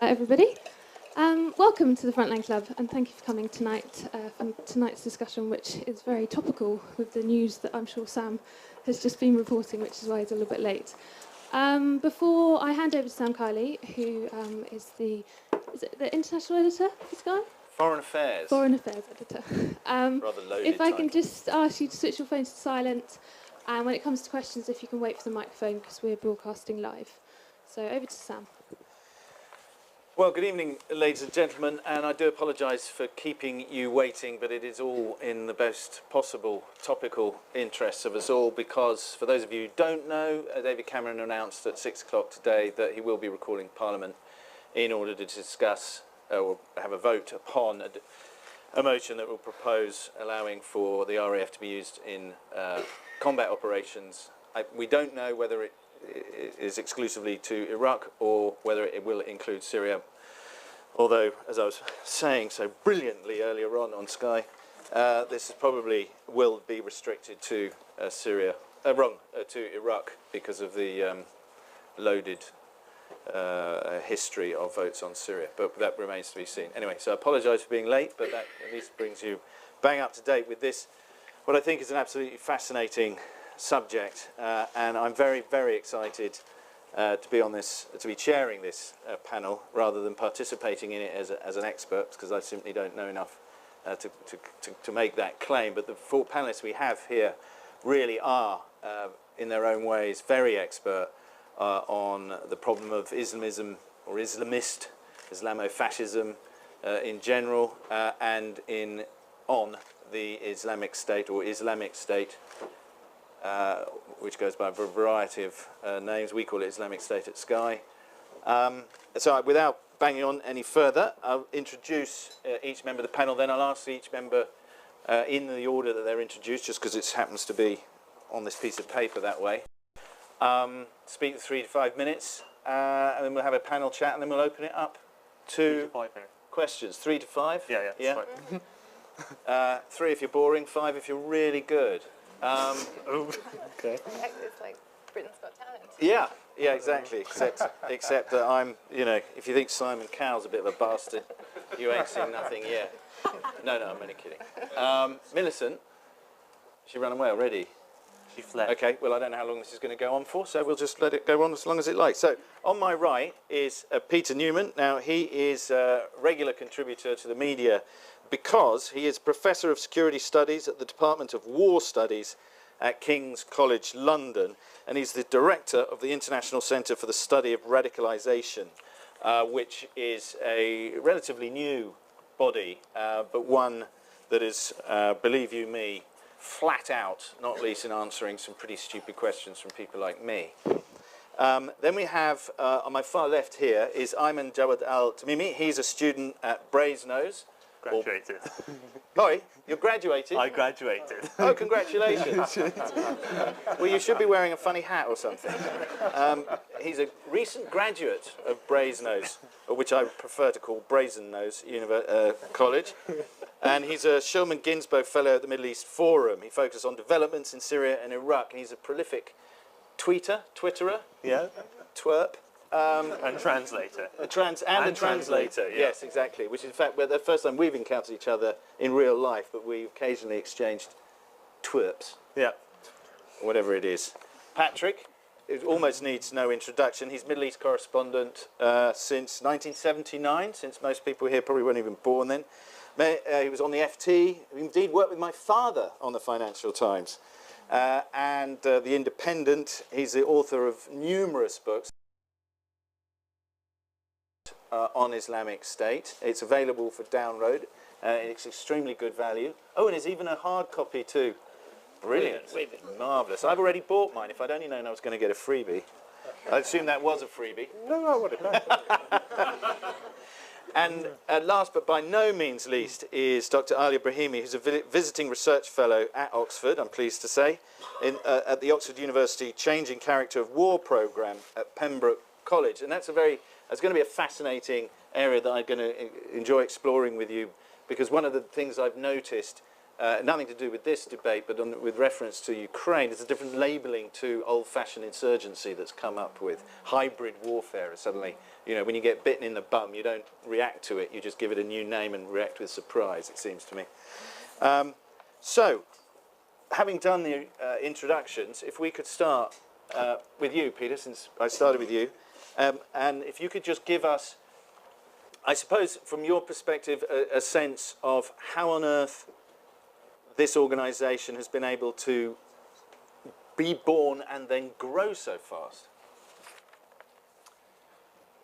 Everybody. Welcome to the Frontline Club, and thank you for coming tonight for tonight's discussion, which is very topical with the news that I'm sure Sam has just been reporting, which is why he's a little bit late. Before I hand over to Sam Kiley, who is the international editor for Sky? Foreign Affairs. Foreign Affairs editor. Rather loaded If I can title. just ask you to switch your phones to silent, and when it comes to questions, if you can wait for the microphone, because we're broadcasting live. So over to Sam. Well, good evening, ladies and gentlemen, and I do apologise for keeping you waiting, but it is all in the best possible topical interests of us all, because for those of you who don't know, David Cameron announced at 6 o'clock today that he will be recalling Parliament in order to discuss or have a vote upon a motion that will propose allowing for the RAF to be used in combat operations. We don't know whether it is exclusively to Iraq or whether it will include Syria. Although, as I was saying so brilliantly earlier on Sky, this is probably will be restricted to to Iraq because of the loaded history of votes on Syria. But that remains to be seen. Anyway, so I apologise for being late, but that at least brings you bang up to date with this, what I think is an absolutely fascinating subject, and I'm very, very excited to be on this, to be chairing this panel rather than participating in it as an expert, because I simply don't know enough to make that claim. But the four panelists we have here really are, in their own ways, very expert on the problem of Islamism or Islamist, Islamofascism in general, and on the Islamic State or Islamic State, which goes by a variety of names. We call it Islamic State at Sky. So without banging on any further, I'll introduce each member of the panel, then I'll ask each member in the order that they're introduced, just because it happens to be on this piece of paper that way. Speak for 3 to 5 minutes, and then we'll have a panel chat, and then we'll open it up to 5 questions. 3 to 5? Yeah. 3 if you're boring, 5 if you're really good. Okay. It's like Britain's Got Talent. Yeah, exactly. Except that I'm, if you think Simon Cowell's a bit of a bastard, you ain't seen nothing yet. No, I'm only kidding. Millicent, she ran away already. She fled. Okay, well, I don't know how long this is going to go on for, so we'll just let it go on as long as it likes. So, on my right is Peter Newman. Now, he is a regular contributor to the media because he is Professor of Security Studies at the Department of War Studies at King's College London, and he's the Director of the International Centre for the Study of Radicalisation, which is a relatively new body, but one that is, believe you me, flat out, not least in answering some pretty stupid questions from people like me. Then we have, on my far left here, is Ayman Jawad Al-Tamimi. He's a student at Brasenose. Graduated. Sorry, you're graduated? I graduated. Oh, congratulations. Well, you should be wearing a funny hat or something. He's a recent graduate of Brasenose, which I prefer to call Brazennose College. And he's a Shulman Ginsburg Fellow at the Middle East Forum. He focuses on developments in Syria and Iraq, and he's a prolific Twitterer, Yeah. twerp. And translator. A translator, yes, exactly. Which is, in fact, the first time we've encountered each other in real life, but we occasionally exchanged twerps, Yeah. whatever it is. Patrick, it almost needs no introduction. He's Middle East correspondent since 1979, since most people here probably weren't even born then. He was on the FT. He indeed worked with my father on the Financial Times and the Independent. He's the author of numerous books on Islamic State. It's available for download. It's extremely good value. Oh, and there's even a hard copy too. Brilliant. Marvellous. I've already bought mine. If I'd only known I was going to get a freebie. I assume that was a freebie. No, I would have. And last but by no means least is Dr. Ali Brahimi, who's a visiting research fellow at Oxford, I'm pleased to say, at the Oxford University Changing Character of War programme at Pembroke College. And that's going to be a fascinating area that I'm going to enjoy exploring with you, because one of the things I've noticed nothing to do with this debate, but with reference to Ukraine, there's a different labelling to old-fashioned insurgency that's come up with. Hybrid warfare is suddenly, you know, when you get bitten in the bum, you don't react to it, you just give it a new name and react with surprise, it seems to me. So, having done the introductions, if we could start with you, Peter, since I started with you, and if you could just give us, I suppose, from your perspective, a sense of how on earth this organisation has been able to be born and then grow so fast.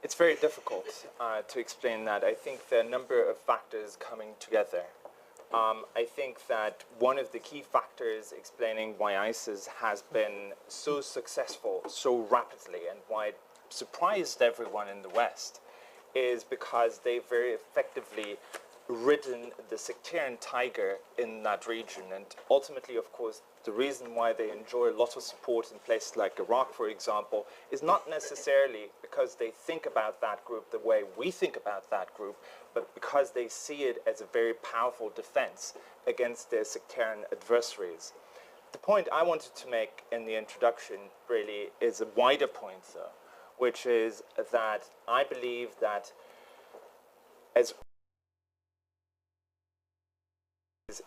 It's very difficult to explain that. I think there are a number of factors coming together. I think that one of the key factors explaining why ISIS has been so successful so rapidly and why it surprised everyone in the West is because they very effectively ridden the sectarian tiger in that region. And ultimately, of course, the reason why they enjoy a lot of support in places like Iraq, for example, is not necessarily because they think about that group the way we think about that group, but because they see it as a very powerful defense against their sectarian adversaries. The point I wanted to make in the introduction really is a wider point, though, which is that I believe that as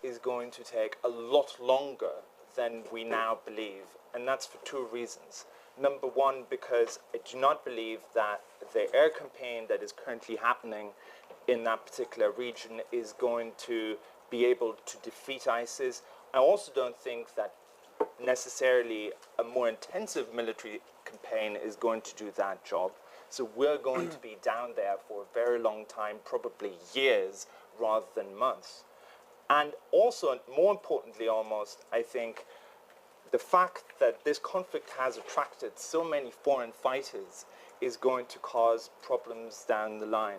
is going to take a lot longer than we now believe, and that's for two reasons. Number one, because I do not believe that the air campaign that is currently happening in that particular region is going to be able to defeat ISIS. I also don't think that necessarily a more intensive military campaign is going to do that job. So we're going to be down there for a very long time, probably years rather than months. And also, more importantly almost, I think the fact that this conflict has attracted so many foreign fighters is going to cause problems down the line.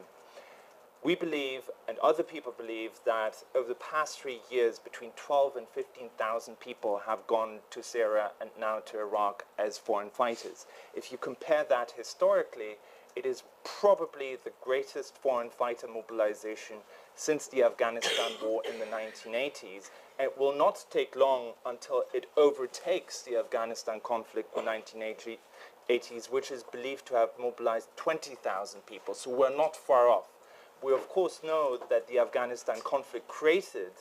We believe, and other people believe, that over the past 3 years, between 12 and 15,000 people have gone to Syria and now to Iraq as foreign fighters. If you compare that historically, it is probably the greatest foreign fighter mobilization since the Afghanistan war in the 1980s. It will not take long until it overtakes the Afghanistan conflict in the 1980s, which is believed to have mobilized 20,000 people. So we're not far off. We, of course, know that the Afghanistan conflict created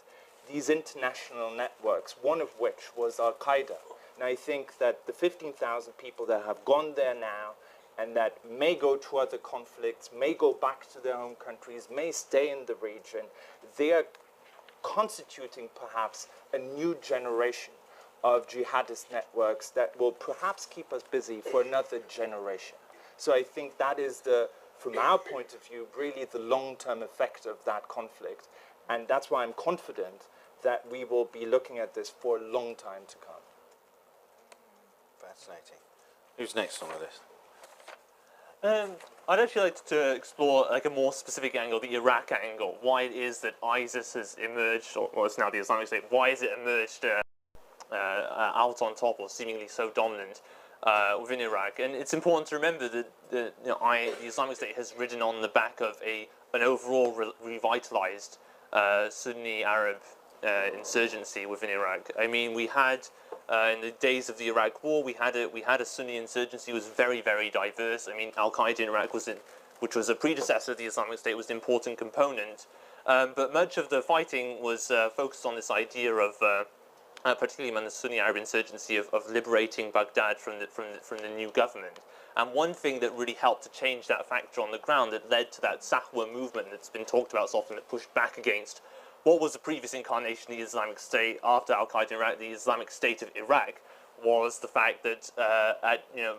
these international networks, one of which was Al-Qaeda. And I think that the 15,000 people that have gone there now and that may go to other conflicts, may go back to their home countries, may stay in the region, they are constituting perhaps a new generation of jihadist networks that will perhaps keep us busy for another generation. So I think that is from our point of view, really the long-term effect of that conflict. And that's why I'm confident that we will be looking at this for a long time to come. Fascinating. Who's next on the list? I'd actually like to explore like a more specific angle, the Iraq angle. Why it is that ISIS has emerged, or it's now the Islamic State. Why has it emerged out on top, or seemingly so dominant within Iraq? And it's important to remember that the Islamic State has ridden on the back of an overall revitalized Sunni Arab insurgency within Iraq. I mean, we had in the days of the Iraq War, we had a Sunni insurgency. It was very, very diverse. I mean, Al-Qaeda in Iraq which was a predecessor of the Islamic State, was an important component. But much of the fighting was focused on this idea of, particularly among the Sunni Arab insurgency, of liberating Baghdad from the new government. And one thing that really helped to change that factor on the ground, that led to that Sahwa movement that's been talked about so often, that pushed back against what was the previous incarnation of the Islamic State after Al-Qaeda in Iraq, the Islamic State of Iraq, was the fact that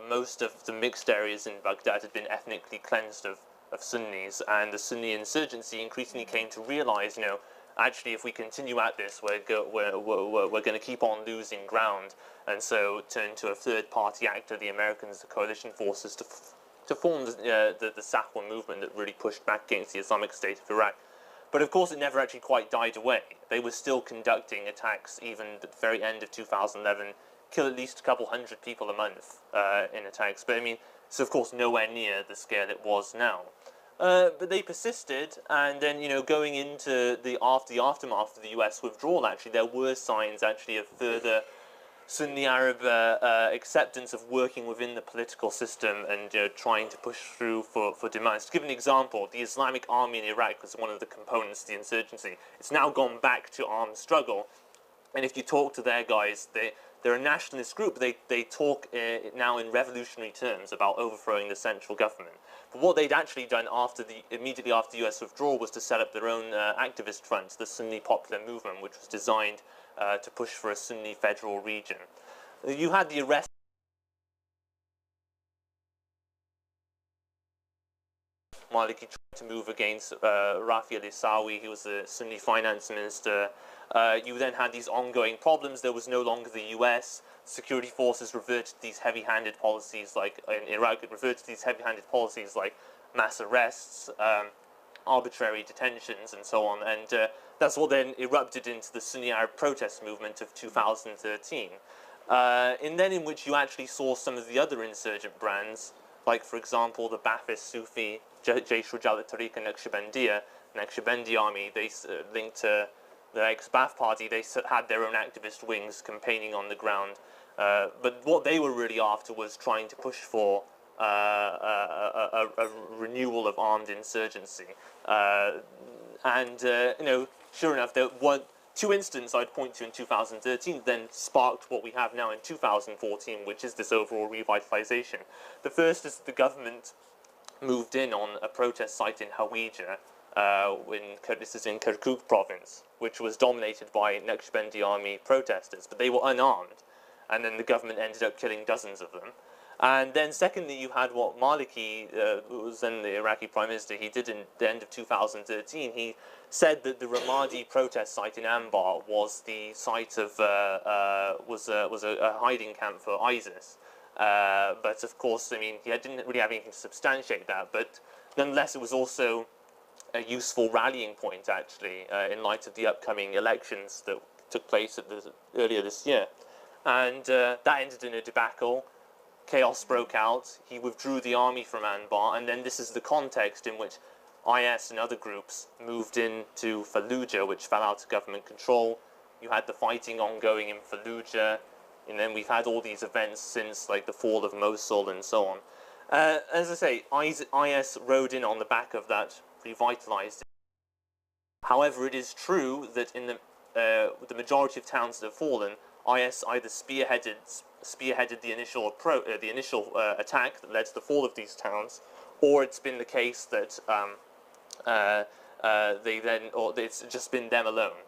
most of the mixed areas in Baghdad had been ethnically cleansed of Sunnis, and the Sunni insurgency increasingly came to realize, actually, if we continue at this, we're going to keep on losing ground, and so turn to a third-party actor, the Americans, the coalition forces, to form the Sahwa movement that really pushed back against the Islamic State of Iraq. But of course, it never actually quite died away. They were still conducting attacks even at the very end of 2011, kill at least a couple hundred people a month in attacks. But I mean, it's of course nowhere near the scale it was now. But they persisted, and then, you know, going into the aftermath of the US withdrawal, actually, there were signs actually of further Sunni Arab acceptance of working within the political system and, you know, trying to push through for demands. To give an example, the Islamic Army in Iraq was one of the components of the insurgency. It's now gone back to armed struggle, and if you talk to their guys, they're a nationalist group. They talk now in revolutionary terms about overthrowing the central government. But what they'd actually done immediately after the US withdrawal was to set up their own activist front, the Sunni Popular Movement, which was designed to push for a Sunni federal region. You had the arrest Maliki tried to move against Rafi al-Isawi, he was the Sunni finance minister. You then had these ongoing problems. There was no longer the US. Security forces reverted to these heavy-handed policies, like in Iraq, it reverted to these heavy-handed policies like mass arrests, arbitrary detentions, and so on. And that's what then erupted into the Sunni Arab protest movement of 2013. And then in which you actually saw some of the other insurgent brands, like, for example, the Ba'athist Sufi Jaysh Rujal al-Tariq and Naqshbandi army. They linked to the ex-Ba'ath party. They had their own activist wings campaigning on the ground. But what they were really after was trying to push for a renewal of armed insurgency. You know, sure enough, there were two incidents I'd point to in 2013 then sparked what we have now in 2014, which is this overall revitalization. The first is the government moved in on a protest site in Hawija, this is in Kirkuk province, which was dominated by Naqshbandi army protesters, but they were unarmed, and then the government ended up killing dozens of them. And then secondly, you had what Maliki, who was then the Iraqi prime minister, he did in the end of 2013. He said that the Ramadi protest site in Anbar was the site of was a hiding camp for ISIS. But of course, I mean, he didn't really have anything to substantiate that. But nonetheless, it was also a useful rallying point, actually, in light of the upcoming elections that took place earlier this year. And that ended in a debacle. Chaos broke out. He withdrew the army from Anbar, and then this is the context in which IS and other groups moved into Fallujah, which fell out of government control. You had the fighting ongoing in Fallujah, and then we've had all these events since, like the fall of Mosul and so on. As I say, IS rode in on the back of that, revitalized it. However, it is true that in the majority of towns that have fallen, IS either spearheaded the initial attack that led to the fall of these towns, or it's been the case that it's just been them alone.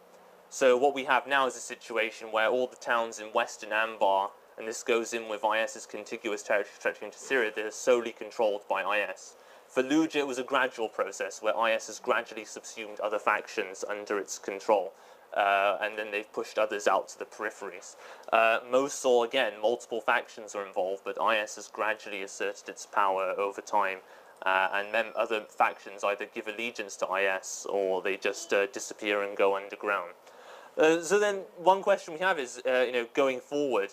So what we have now is a situation where all the towns in western Anbar, and this goes in with IS's contiguous territory stretching into Syria, they're solely controlled by IS. Fallujah was a gradual process where IS has gradually subsumed other factions under its control. And then they've pushed others out to the peripheries. Mosul, again, multiple factions are involved, but IS has gradually asserted its power over time, and then other factions either give allegiance to IS or they just disappear and go underground. So then, one question we have is, going forward,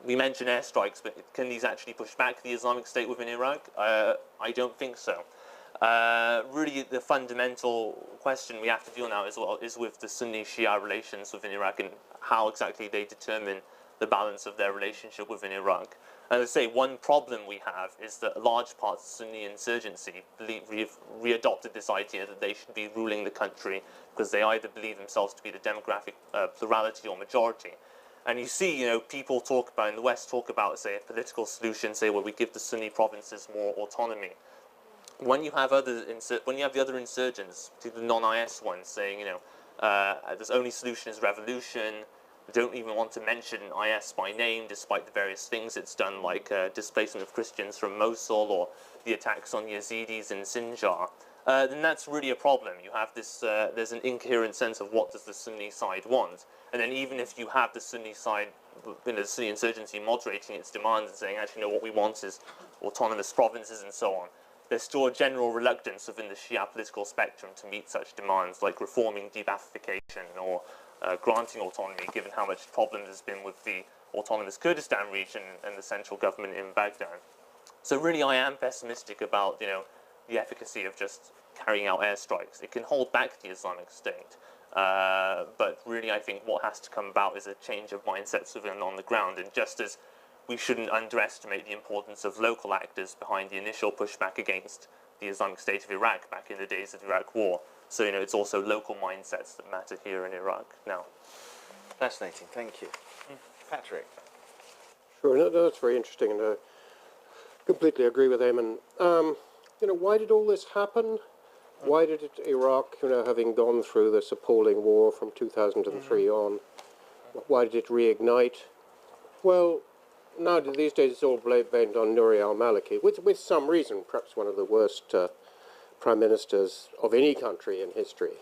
we mentioned airstrikes, but can these actually push back the Islamic State within Iraq? I don't think so. Really, the fundamental question we have to deal now as well is with the Sunni-Shia relations within Iraq and how exactly they determine the balance of their relationship within Iraq. And as I say, one problem we have is that large parts of Sunni insurgency readopted this idea that they should be ruling the country because they either believe themselves to be the demographic plurality or majority. And you see, people talk about, in the West, talk about, say, a political solution, say, where we give the Sunni provinces more autonomy. When you have the other insurgents, the non-IS ones, saying, this only solution is revolution, we don't even want to mention IS by name, despite the various things it's done, like displacement of Christians from Mosul or the attacks on Yazidis in Sinjar, then that's really a problem. You have this, there's an incoherent sense of what does the Sunni side want. And then even if you have the Sunni side, the Sunni insurgency moderating its demands and saying, actually, no, what we want is autonomous provinces and so on, there's still a general reluctance within the Shia political spectrum to meet such demands, like reforming de-Baathification or granting autonomy, given how much problem there's been with the autonomous Kurdistan region and the central government in Baghdad. So really, I am pessimistic about, the efficacy of just carrying out airstrikes. It can hold back the Islamic State, but really I think what has to come about is a change of mindsets within on the ground, and just as we shouldn't underestimate the importance of local actors behind the initial pushback against the Islamic State of Iraq back in the days of the Iraq War. So, it's also local mindsets that matter here in Iraq now. Fascinating, thank you. Patrick? Sure, no, that's very interesting, and I completely agree with Eamon. Why did all this happen? Why did Iraq, having gone through this appalling war from 2003 on, why did it reignite? Well, now these days it's all blamed on Nouri al-Maliki, with some reason, perhaps one of the worst prime ministers of any country in history.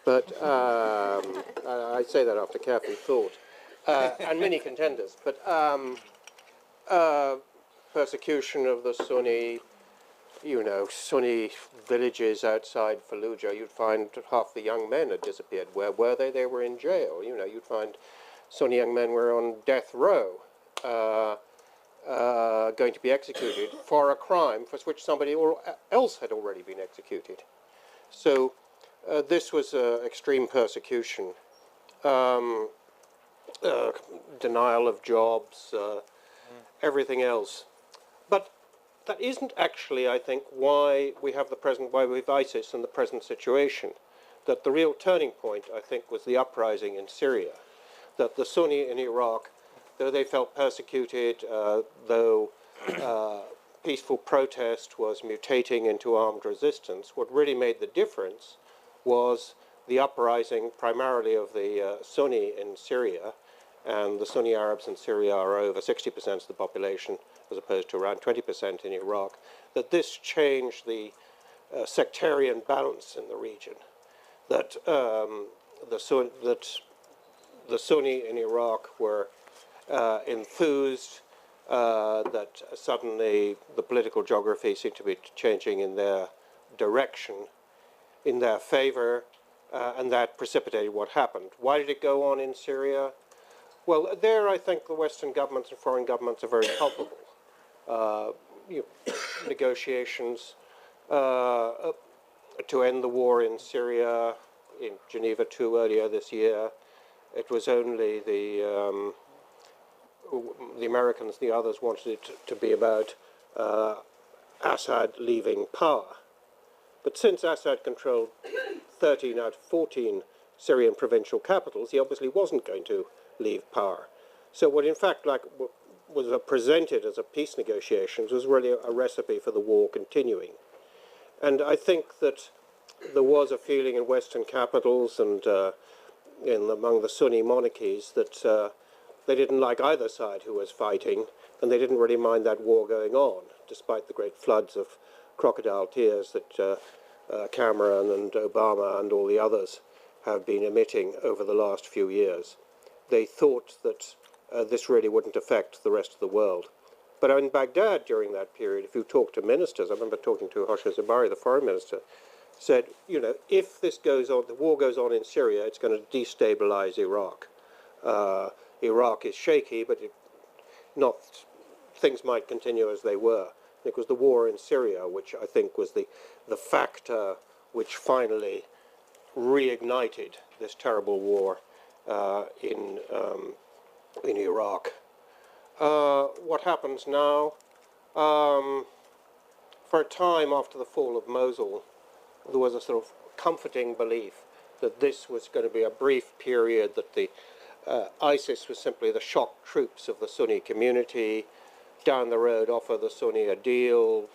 But I say that after careful thought. And many contenders. But persecution of the Sunni villages outside Fallujah, you'd find half the young men had disappeared. Where were they? They were in jail. You'd find Sunni young men were on death row, going to be executed for a crime for which somebody else had already been executed. So this was extreme persecution, denial of jobs, everything else. But that isn't actually, I think, why we have ISIS in the present situation. That the real turning point, I think, was the uprising in Syria. That the Sunni in Iraq, though they felt persecuted, though peaceful protest was mutating into armed resistance, what really made the difference was the uprising primarily of the Sunni in Syria, and the Sunni Arabs in Syria are over 60% of the population, as opposed to around 20% in Iraq, that this changed the sectarian balance in the region, that the Sunni in Iraq were enthused, that suddenly the political geography seemed to be changing in their direction, in their favor, and that precipitated what happened. Why did it go on in Syria? Well, there I think the Western governments and foreign governments are very culpable. Negotiations to end the war in Syria in Geneva II earlier this year. It was only the Americans, the others wanted it to be about Assad leaving power. But since Assad controlled 13 out of 14 Syrian provincial capitals, he obviously wasn't going to leave power. So what in fact was presented as a peace negotiations was really a recipe for the war continuing. And I think that there was a feeling in Western capitals and among the Sunni monarchies that they didn't like either side who was fighting, and they didn't really mind that war going on, despite the great floods of crocodile tears that Cameron and Obama and all the others have been emitting over the last few years. They thought that this really wouldn't affect the rest of the world. But in Baghdad during that period, if you talk to ministers, I remember talking to Hosha Zebari, the foreign minister, said, if this goes on, the war goes on in Syria, it's going to destabilize Iraq. Iraq is shaky, but things might continue as they were. It was the war in Syria, which I think was the factor which finally reignited this terrible war in Iraq. What happens now? For a time after the fall of Mosul, there was a sort of comforting belief that this was going to be a brief period, that the ISIS was simply the shock troops of the Sunni community. Down the road, offer the Sunni a deal,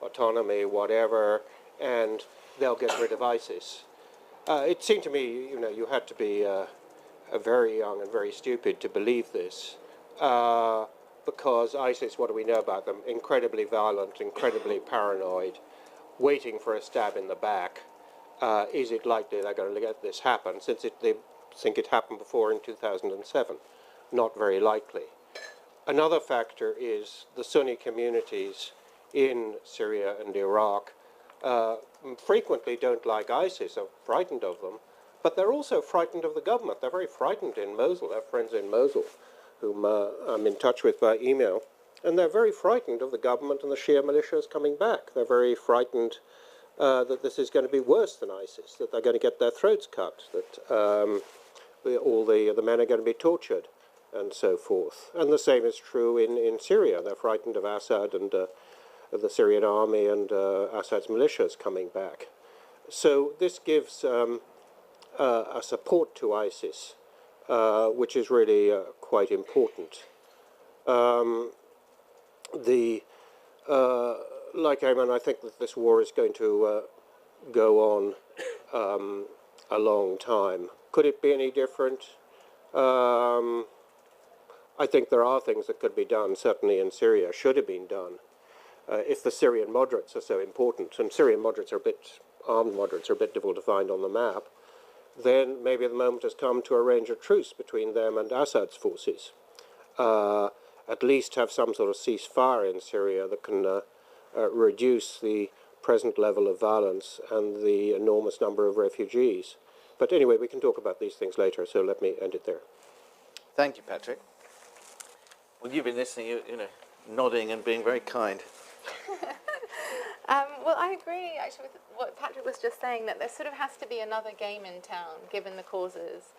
autonomy, whatever, and they'll get rid of ISIS. It seemed to me, you had to be very young and very stupid to believe this, because ISIS, what do we know about them? Incredibly violent, incredibly paranoid, waiting for a stab in the back. Is it likely they're going to let this happen, since they think it happened before in 2007? Not very likely. Another factor is the Sunni communities in Syria and Iraq frequently don't like ISIS, are frightened of them, but they're also frightened of the government. They're very frightened in Mosul. I have friends in Mosul whom I'm in touch with by email, And they're very frightened of the government and the Shia militias coming back. They're very frightened that this is going to be worse than ISIS, that they're going to get their throats cut, that all the men are going to be tortured, and so forth. And the same is true in Syria. They're frightened of Assad and of the Syrian army and Assad's militias coming back. So this gives a support to ISIS, which is really quite important. Like Ayman, I think that this war is going to go on a long time. Could it be any different? I think there are things that could be done, certainly in Syria, should have been done. If the Syrian moderates are so important, and Syrian moderates are armed moderates are a bit difficult to find on the map, then maybe the moment has come to arrange a truce between them and Assad's forces. At least have some sort of ceasefire in Syria that can reduce the present level of violence and the enormous number of refugees. But anyway, we can talk about these things later, so let me end it there. Thank you, Patrick. Well, you've been listening, you know, nodding and being very kind. Well, I agree actually with what Patrick was just saying, that there sort of has to be another game in town, given the causes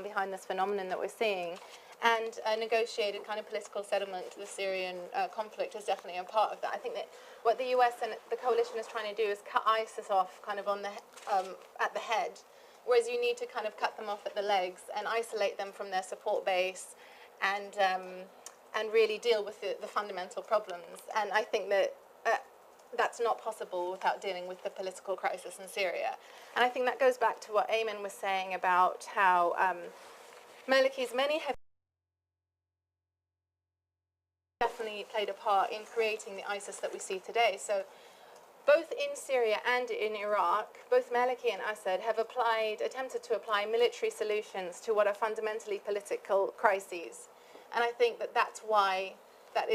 behind this phenomenon that we're seeing. And a negotiated kind of political settlement to the Syrian conflict is definitely a part of that. I think that what the US and the coalition is trying to do is cut ISIS off kind of on the at the head, whereas you need to kind of cut them off at the legs and isolate them from their support base and really deal with the fundamental problems. And I think that that's not possible without dealing with the political crisis in Syria. And I think that goes back to what Ayman was saying about how Maliki's many have definitely played a part in creating the ISIS that we see today. So both in Syria and in Iraq, both Maliki and Assad have attempted to apply military solutions to what are fundamentally political crises. And I think that that's why that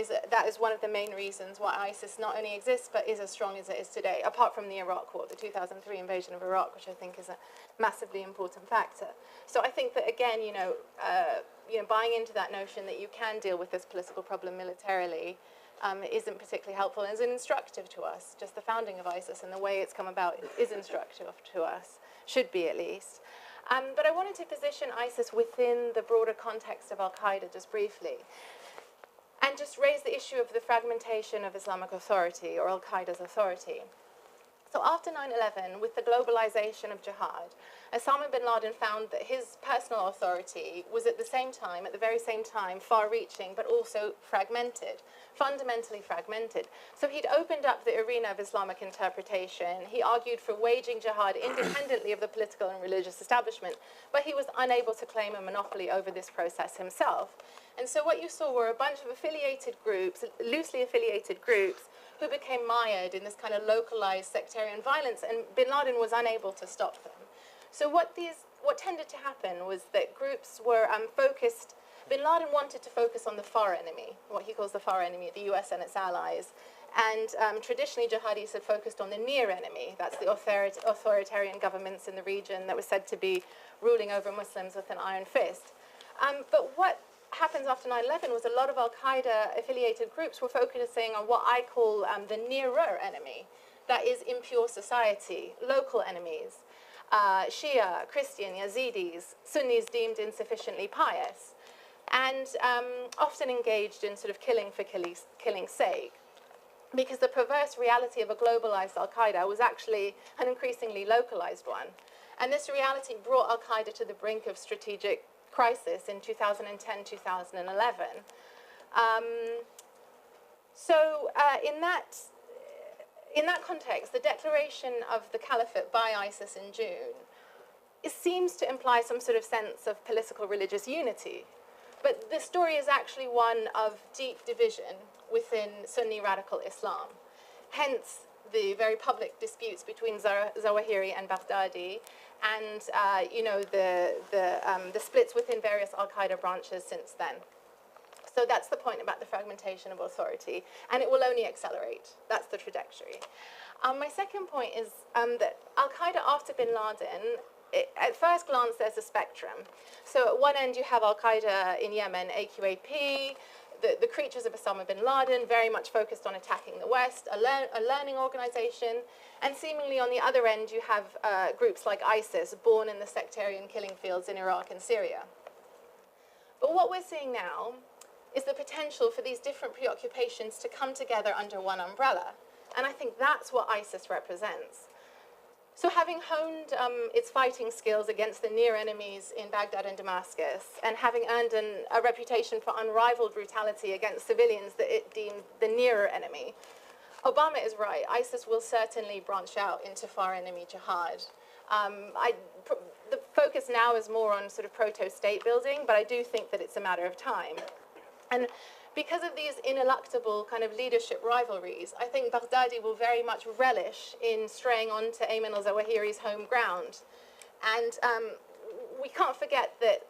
is one of the main reasons why ISIS not only exists but is as strong as it is today, apart from the Iraq War, the 2003 invasion of Iraq, which I think is a massively important factor. So I think that, again, buying into that notion that you can deal with this political problem militarily isn't particularly helpful and is instructive to us. Just the founding of ISIS and the way it's come about is instructive to us, should be at least. But I wanted to position ISIS within the broader context of Al-Qaeda just briefly, and just raise the issue of the fragmentation of Islamic authority, or Al-Qaeda's authority. So after 9/11, with the globalization of jihad, Osama bin Laden found that his personal authority was at the very same time, far-reaching, but also fragmented, fundamentally fragmented. So he'd opened up the arena of Islamic interpretation. He argued for waging jihad independently of the political and religious establishment, but he was unable to claim a monopoly over this process himself. And so what you saw were a bunch of affiliated groups, loosely affiliated groups, who became mired in this kind of localized sectarian violence, and bin Laden was unable to stop them. So what tended to happen was that groups were focused. Bin Laden wanted to focus on the far enemy, what he calls the far enemy, the US and its allies. And traditionally, jihadis had focused on the near enemy. That's the authoritarian governments in the region that were said to be ruling over Muslims with an iron fist. But what happens after 9/11 was a lot of Al-Qaeda affiliated groups were focusing on what I call the nearer enemy, that is impure society, local enemies, Shia, Christian, Yazidis, Sunnis deemed insufficiently pious, and often engaged in sort of killing for killing's sake, because the perverse reality of a globalized Al-Qaeda was actually an increasingly localized one. And this reality brought Al-Qaeda to the brink of strategic crisis in 2010, 2011. In that context, the declaration of the caliphate by ISIS in June, it seems to imply some sort of sense of political religious unity. But the story is actually one of deep division within Sunni radical Islam. Hence, the very public disputes between Zawahiri and Baghdadi, and the splits within various Al-Qaeda branches since then. So that's the point about the fragmentation of authority, and it will only accelerate. That's the trajectory. My second point is that Al-Qaeda after bin Laden, at first glance, there's a spectrum. So at one end, you have Al-Qaeda in Yemen, AQAP. the creatures of Osama bin Laden, very much focused on attacking the West, a learning organization, and seemingly on the other end you have groups like ISIS, born in the sectarian killing fields in Iraq and Syria. But what we're seeing now is the potential for these different preoccupations to come together under one umbrella. And I think that's what ISIS represents. So having honed its fighting skills against the near enemies in Baghdad and Damascus, and having earned a reputation for unrivaled brutality against civilians that it deemed the nearer enemy, Obama is right. ISIS will certainly branch out into far enemy jihad. The focus now is more on sort of proto-state building, but I do think that it's a matter of time. And because of these ineluctable kind of leadership rivalries, I think Baghdadi will very much relish in straying on to Ayman al-Zawahiri's home ground. And we can't forget that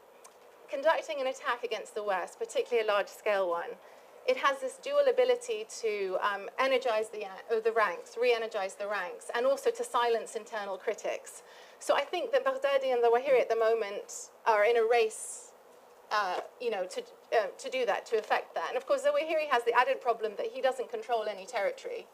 conducting an attack against the West, particularly a large-scale one, it has this dual ability to energize the ranks, re-energize the ranks, and also to silence internal critics. So I think that Baghdadi and Zawahiri at the moment are in a race, to do that, to effect that. And of course, Zawahiri has the added problem that he doesn't control any territory.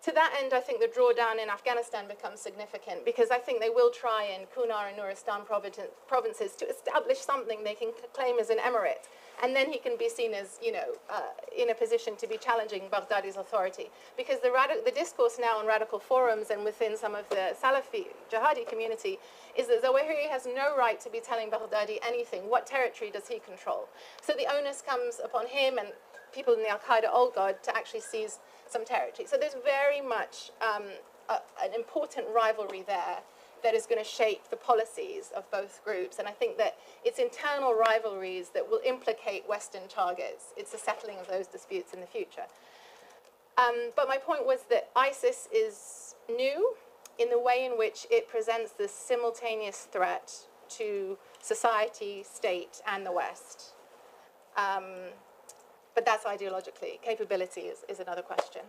To that end, I think the drawdown in Afghanistan becomes significant, because I think they will try in Kunar and Nuristan provinces to establish something they can claim as an emirate. And then he can be seen as, in a position to be challenging Baghdadi's authority. Because the discourse now on radical forums and within some of the Salafi jihadi community is that Zawahiri has no right to be telling Baghdadi anything. What territory does he control? So the onus comes upon him and people in the Al-Qaeda old guard to actually seize some territory. So there's very much an important rivalry there that is going to shape the policies of both groups. And I think that it's internal rivalries that will implicate Western targets. It's the settling of those disputes in the future. But my point was that ISIS is new in the way in which it presents this simultaneous threat to society, state, and the West. But that's ideologically. Capability is another question.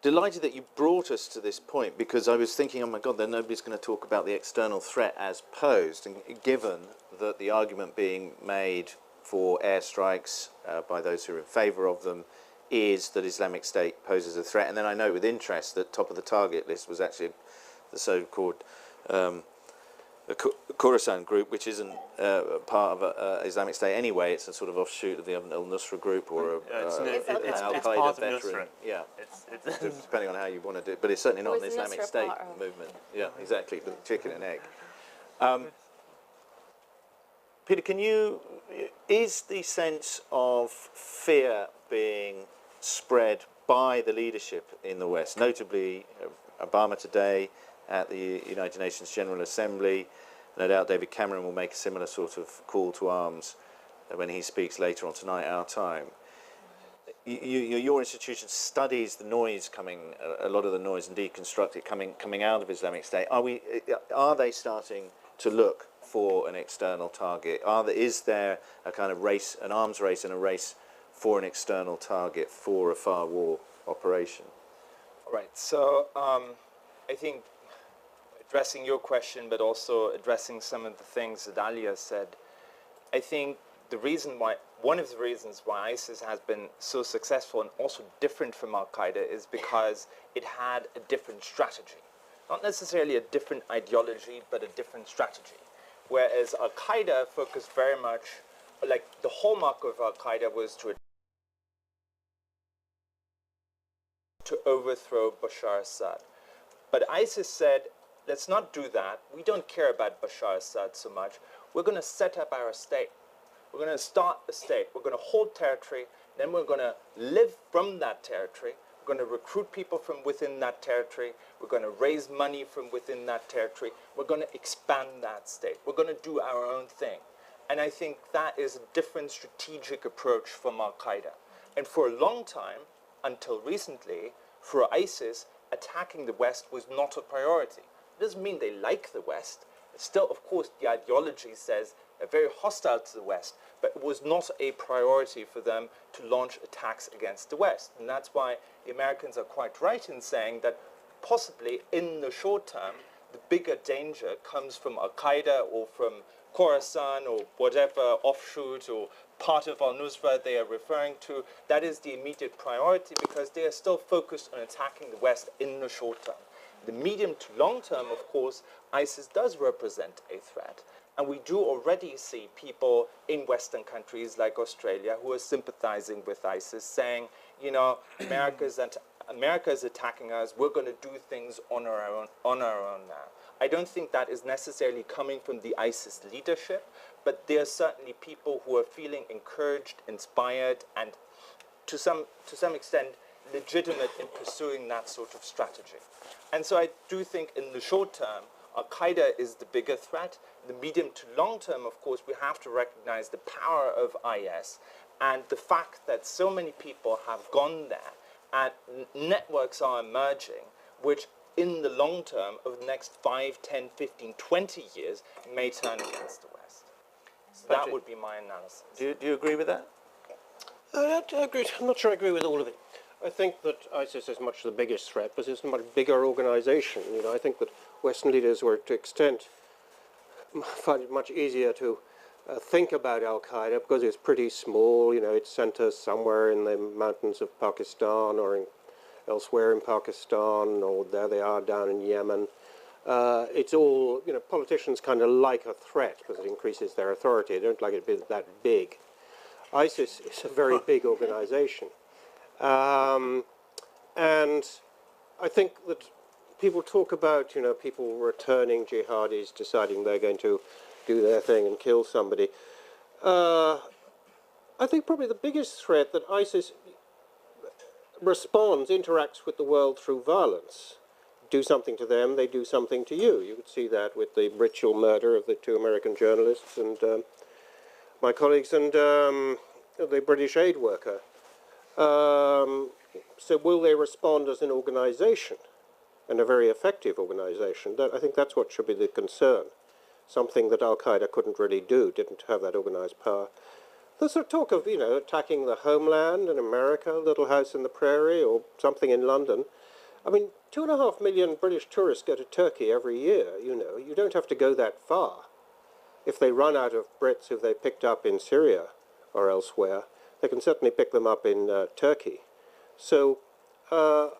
Delighted that you brought us to this point, because I was thinking, oh my God, then nobody's going to talk about the external threat as posed, and given that the argument being made for airstrikes by those who are in favour of them is that Islamic State poses a threat. And then I note with interest that top of the target list was actually the so-called Khorasan group, which isn't part of Islamic State anyway. It's a sort of offshoot of the al-Nusra group, or it's Al-Qaeda part of veteran. Nusra. Yeah, depending on how you want to do it. But it's certainly not an Islamic Nusra State part of? movement. Yeah, exactly, the chicken and egg. Peter, is the sense of fear being spread by the leadership in the West, notably Obama today at the United Nations General Assembly? No doubt David Cameron will make a similar sort of call to arms when he speaks later on tonight, our time. Your institution studies the noise coming, a lot of the noise, and deconstruct it coming out of Islamic State. Are they starting to look for an external target? Is there a kind of race, an arms race, and a race for an external target for a far war operation? All right. So I think addressing your question, but also addressing some of the things that Alia said, I think one of the reasons why ISIS has been so successful and also different from Al-Qaeda is because it had a different strategy. Not necessarily a different ideology, but a different strategy. Whereas Al-Qaeda focused very much, like the hallmark of Al-Qaeda was to overthrow Bashar Assad. But ISIS said, let's not do that. We don't care about Bashar Assad so much. We're going to set up our state. We're going to start a state. We're going to hold territory. Then we're going to live from that territory. We're going to recruit people from within that territory. We're going to raise money from within that territory. We're going to expand that state. We're going to do our own thing. And I think that is a different strategic approach from Al-Qaeda. And for a long time, until recently, for ISIS, attacking the West was not a priority. It doesn't mean they like the West. Still, of course, the ideology says they're very hostile to the West, but it was not a priority for them to launch attacks against the West. And that's why the Americans are quite right in saying that possibly in the short term, the bigger danger comes from Al-Qaeda or from Khorasan or whatever offshoot or part of al-Nusra they are referring to, that is the immediate priority because they are still focused on attacking the West in the short term. The medium to long term, of course, ISIS does represent a threat. And we do already see people in Western countries like Australia who are sympathizing with ISIS saying, you know, America is attacking us, we're going to do things on our own now. I don't think that is necessarily coming from the ISIS leadership, but there are certainly people who are feeling encouraged, inspired, and to some extent legitimate in pursuing that sort of strategy. And so I do think in the short term, Al-Qaeda is the bigger threat. The medium to long term, of course, we have to recognize the power of IS and the fact that so many people have gone there and networks are emerging, which in the long term, over the next 5, 10, 15, 20 years, may turn against the West. So that would be my analysis. Do you agree with that? I agree. I'm not sure I agree with all of it. I think that ISIS is much the biggest threat, but it's a much bigger organization. You know, I think that Western leaders were, to extent, find it much easier to think about Al-Qaeda because it's pretty small. You know, it centers somewhere in the mountains of Pakistan or elsewhere in Pakistan, or there they are down in Yemen. It's all, you know, politicians kind of like a threat because it increases their authority. They don't like it being that big. ISIS is a very big organization. And I think that people talk about, you know, people returning jihadis, deciding they're going to do their thing and kill somebody. I think probably the biggest threat that ISIS interacts with the world through violence. Do something to them, they do something to you. You could see that with the ritual murder of the 2 American journalists and my colleagues and the British aid worker. So will they respond as an organization, and a very effective organization? I think that's what should be the concern. Something that Al-Qaeda couldn't really do, didn't have that organized power. There's sort of talk of, you know, attacking the homeland in America, Little House in the Prairie, or something in London. I mean, 2.5 million British tourists go to Turkey every year, you know. You don't have to go that far. If they run out of Brits who they picked up in Syria or elsewhere, they can certainly pick them up in Turkey. So the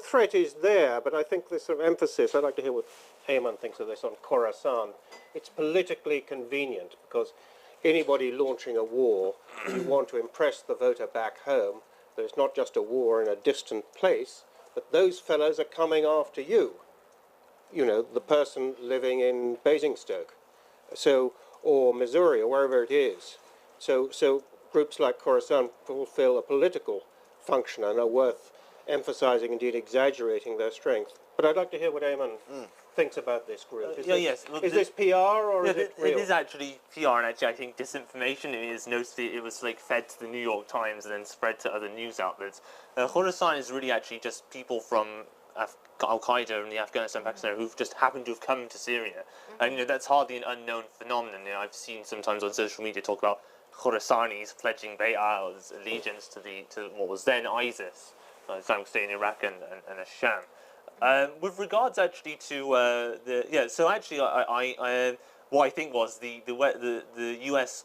threat is there, but I think this sort of emphasis, I'd like to hear what Ayman thinks of this on Khorasan. It's politically convenient because anybody launching a war, you want to impress the voter back home that it's not just a war in a distant place, but those fellows are coming after you. You know, the person living in Basingstoke, or Missouri, or wherever it is. So groups like Khorasan fulfill a political function and are worth emphasizing, indeed exaggerating their strength. But I'd like to hear what Ayman thinks about this group. Is this PR or is it real? It is actually PR, and actually I think disinformation. It is noticed. It was like fed to the New York Times and then spread to other news outlets. Khorasan is really actually just people from Al-Qaeda and the Afghanistan, Pakistan who've just happened to have come to Syria, and you know that's hardly an unknown phenomenon. You know, I've seen sometimes on social media talk about Khorasanis pledging Bay'ah's allegiance to what was then ISIS, Islamic State in Iraq and Asham. With regards actually to what I think was the US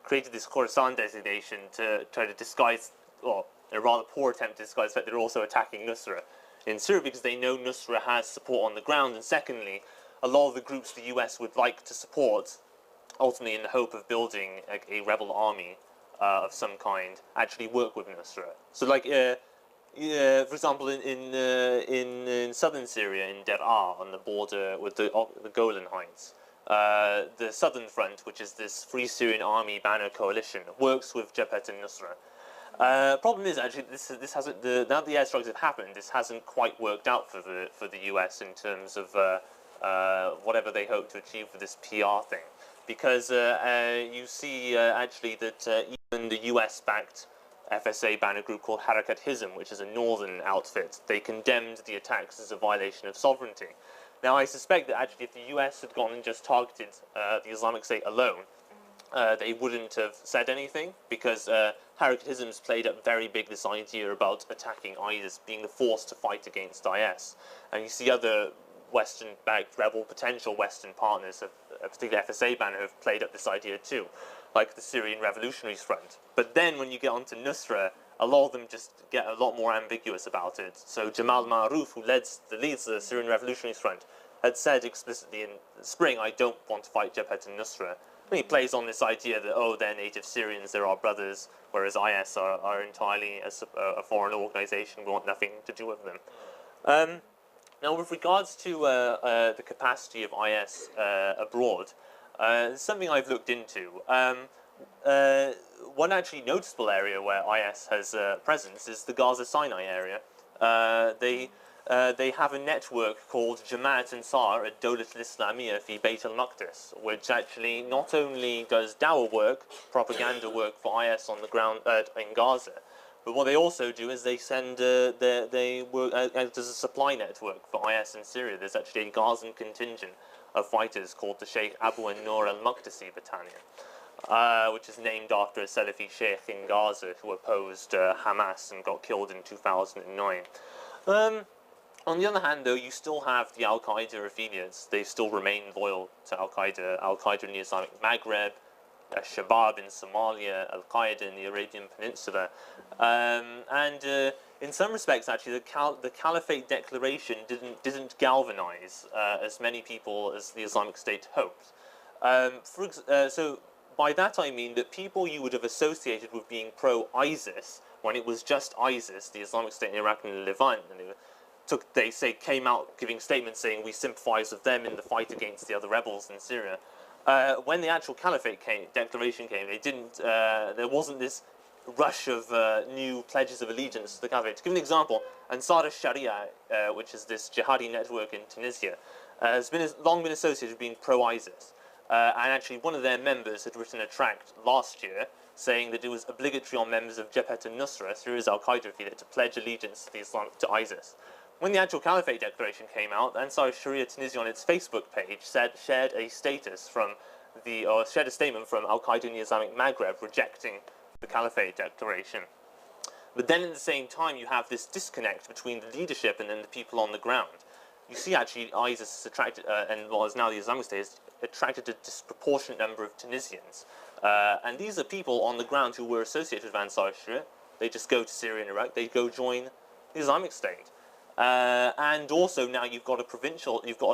created this Khorasan designation to try to disguise, or a rather poor attempt to disguise that they're also attacking Nusra in Syria because they know Nusra has support on the ground, and secondly, a lot of the groups the US would like to support, ultimately in the hope of building a rebel army of some kind, actually work with Nusra. So like. For example, in southern Syria, in Deraa, on the border with the Golan Heights, the Southern Front, which is this Free Syrian Army banner coalition, works with Jabhat al-Nusra. Problem is actually this hasn't now the airstrikes have happened. This hasn't quite worked out for the US in terms of whatever they hope to achieve with this PR thing, because you see actually that even the US-backed FSA banner group called Harakat Hizm, which is a northern outfit, they condemned the attacks as a violation of sovereignty. Now, I suspect that actually if the US had gone and just targeted the Islamic State alone, they wouldn't have said anything, because Harakat Hizm's played up very big this idea about attacking ISIS, being the force to fight against IS. And you see other Western-backed rebel potential Western partners, particularly FSA banner, have played up this idea too, like the Syrian Revolutionaries Front. But then when you get onto Nusra, a lot of them just get a lot more ambiguous about it. So Jamal Maruf, who leads the Syrian Revolutionaries Front, had said explicitly in the spring, I don't want to fight Jabhat al-Nusra. And he plays on this idea that, oh, they're native Syrians, they're our brothers, whereas IS are entirely a foreign organization, we want nothing to do with them. Now, with regards to the capacity of IS abroad, something I've looked into. One actually noticeable area where IS has presence is the Gaza Sinai area. They have a network called Jamaat Ansar ad-Dawlat al-Islamiyya fi Bayt al-Maqdis, which actually not only does dawah work, propaganda work for IS on the ground in Gaza, but what they also do is they send, they work as a supply network for IS in Syria. There's actually a Gazan contingent of fighters called the Sheikh Abu an-Nur al-Maqdisi Battalion, which is named after a Salafi sheikh in Gaza who opposed Hamas and got killed in 2009. On the other hand, though, you still have the Al-Qaeda affiliates. They still remain loyal to Al-Qaeda in the Islamic Maghreb, Shabab in Somalia, Al-Qaeda in the Arabian Peninsula. In some respects, actually, the Caliphate Declaration didn't galvanize as many people as the Islamic State hoped. So by that I mean that people you would have associated with being pro-ISIS, when it was just ISIS, the Islamic State in Iraq and Levant, and they came out giving statements saying we sympathize with them in the fight against the other rebels in Syria. When the actual Caliphate Declaration came, there wasn't this rush of new pledges of allegiance to the Caliphate. To give an example, Ansar al-Sharia, which is this jihadi network in Tunisia, has long been associated with being pro-ISIS. And actually one of their members had written a tract last year saying that it was obligatory on members of Jabhat al-Nusra, Syria's Al-Qaeda affiliate, to pledge allegiance to ISIS. When the actual Caliphate Declaration came out, Ansar Sharia Tunisia on its Facebook page shared a statement from Al-Qaeda in the Islamic Maghreb rejecting the Caliphate Declaration. But then at the same time, you have this disconnect between the leadership and then the people on the ground. You see, actually, ISIS is attracted, and what is now the Islamic State, is attracted a disproportionate number of Tunisians. And these are people on the ground who were associated with Ansar Sharia. They just go to Syria and Iraq. They go join the Islamic State. And also now you've got a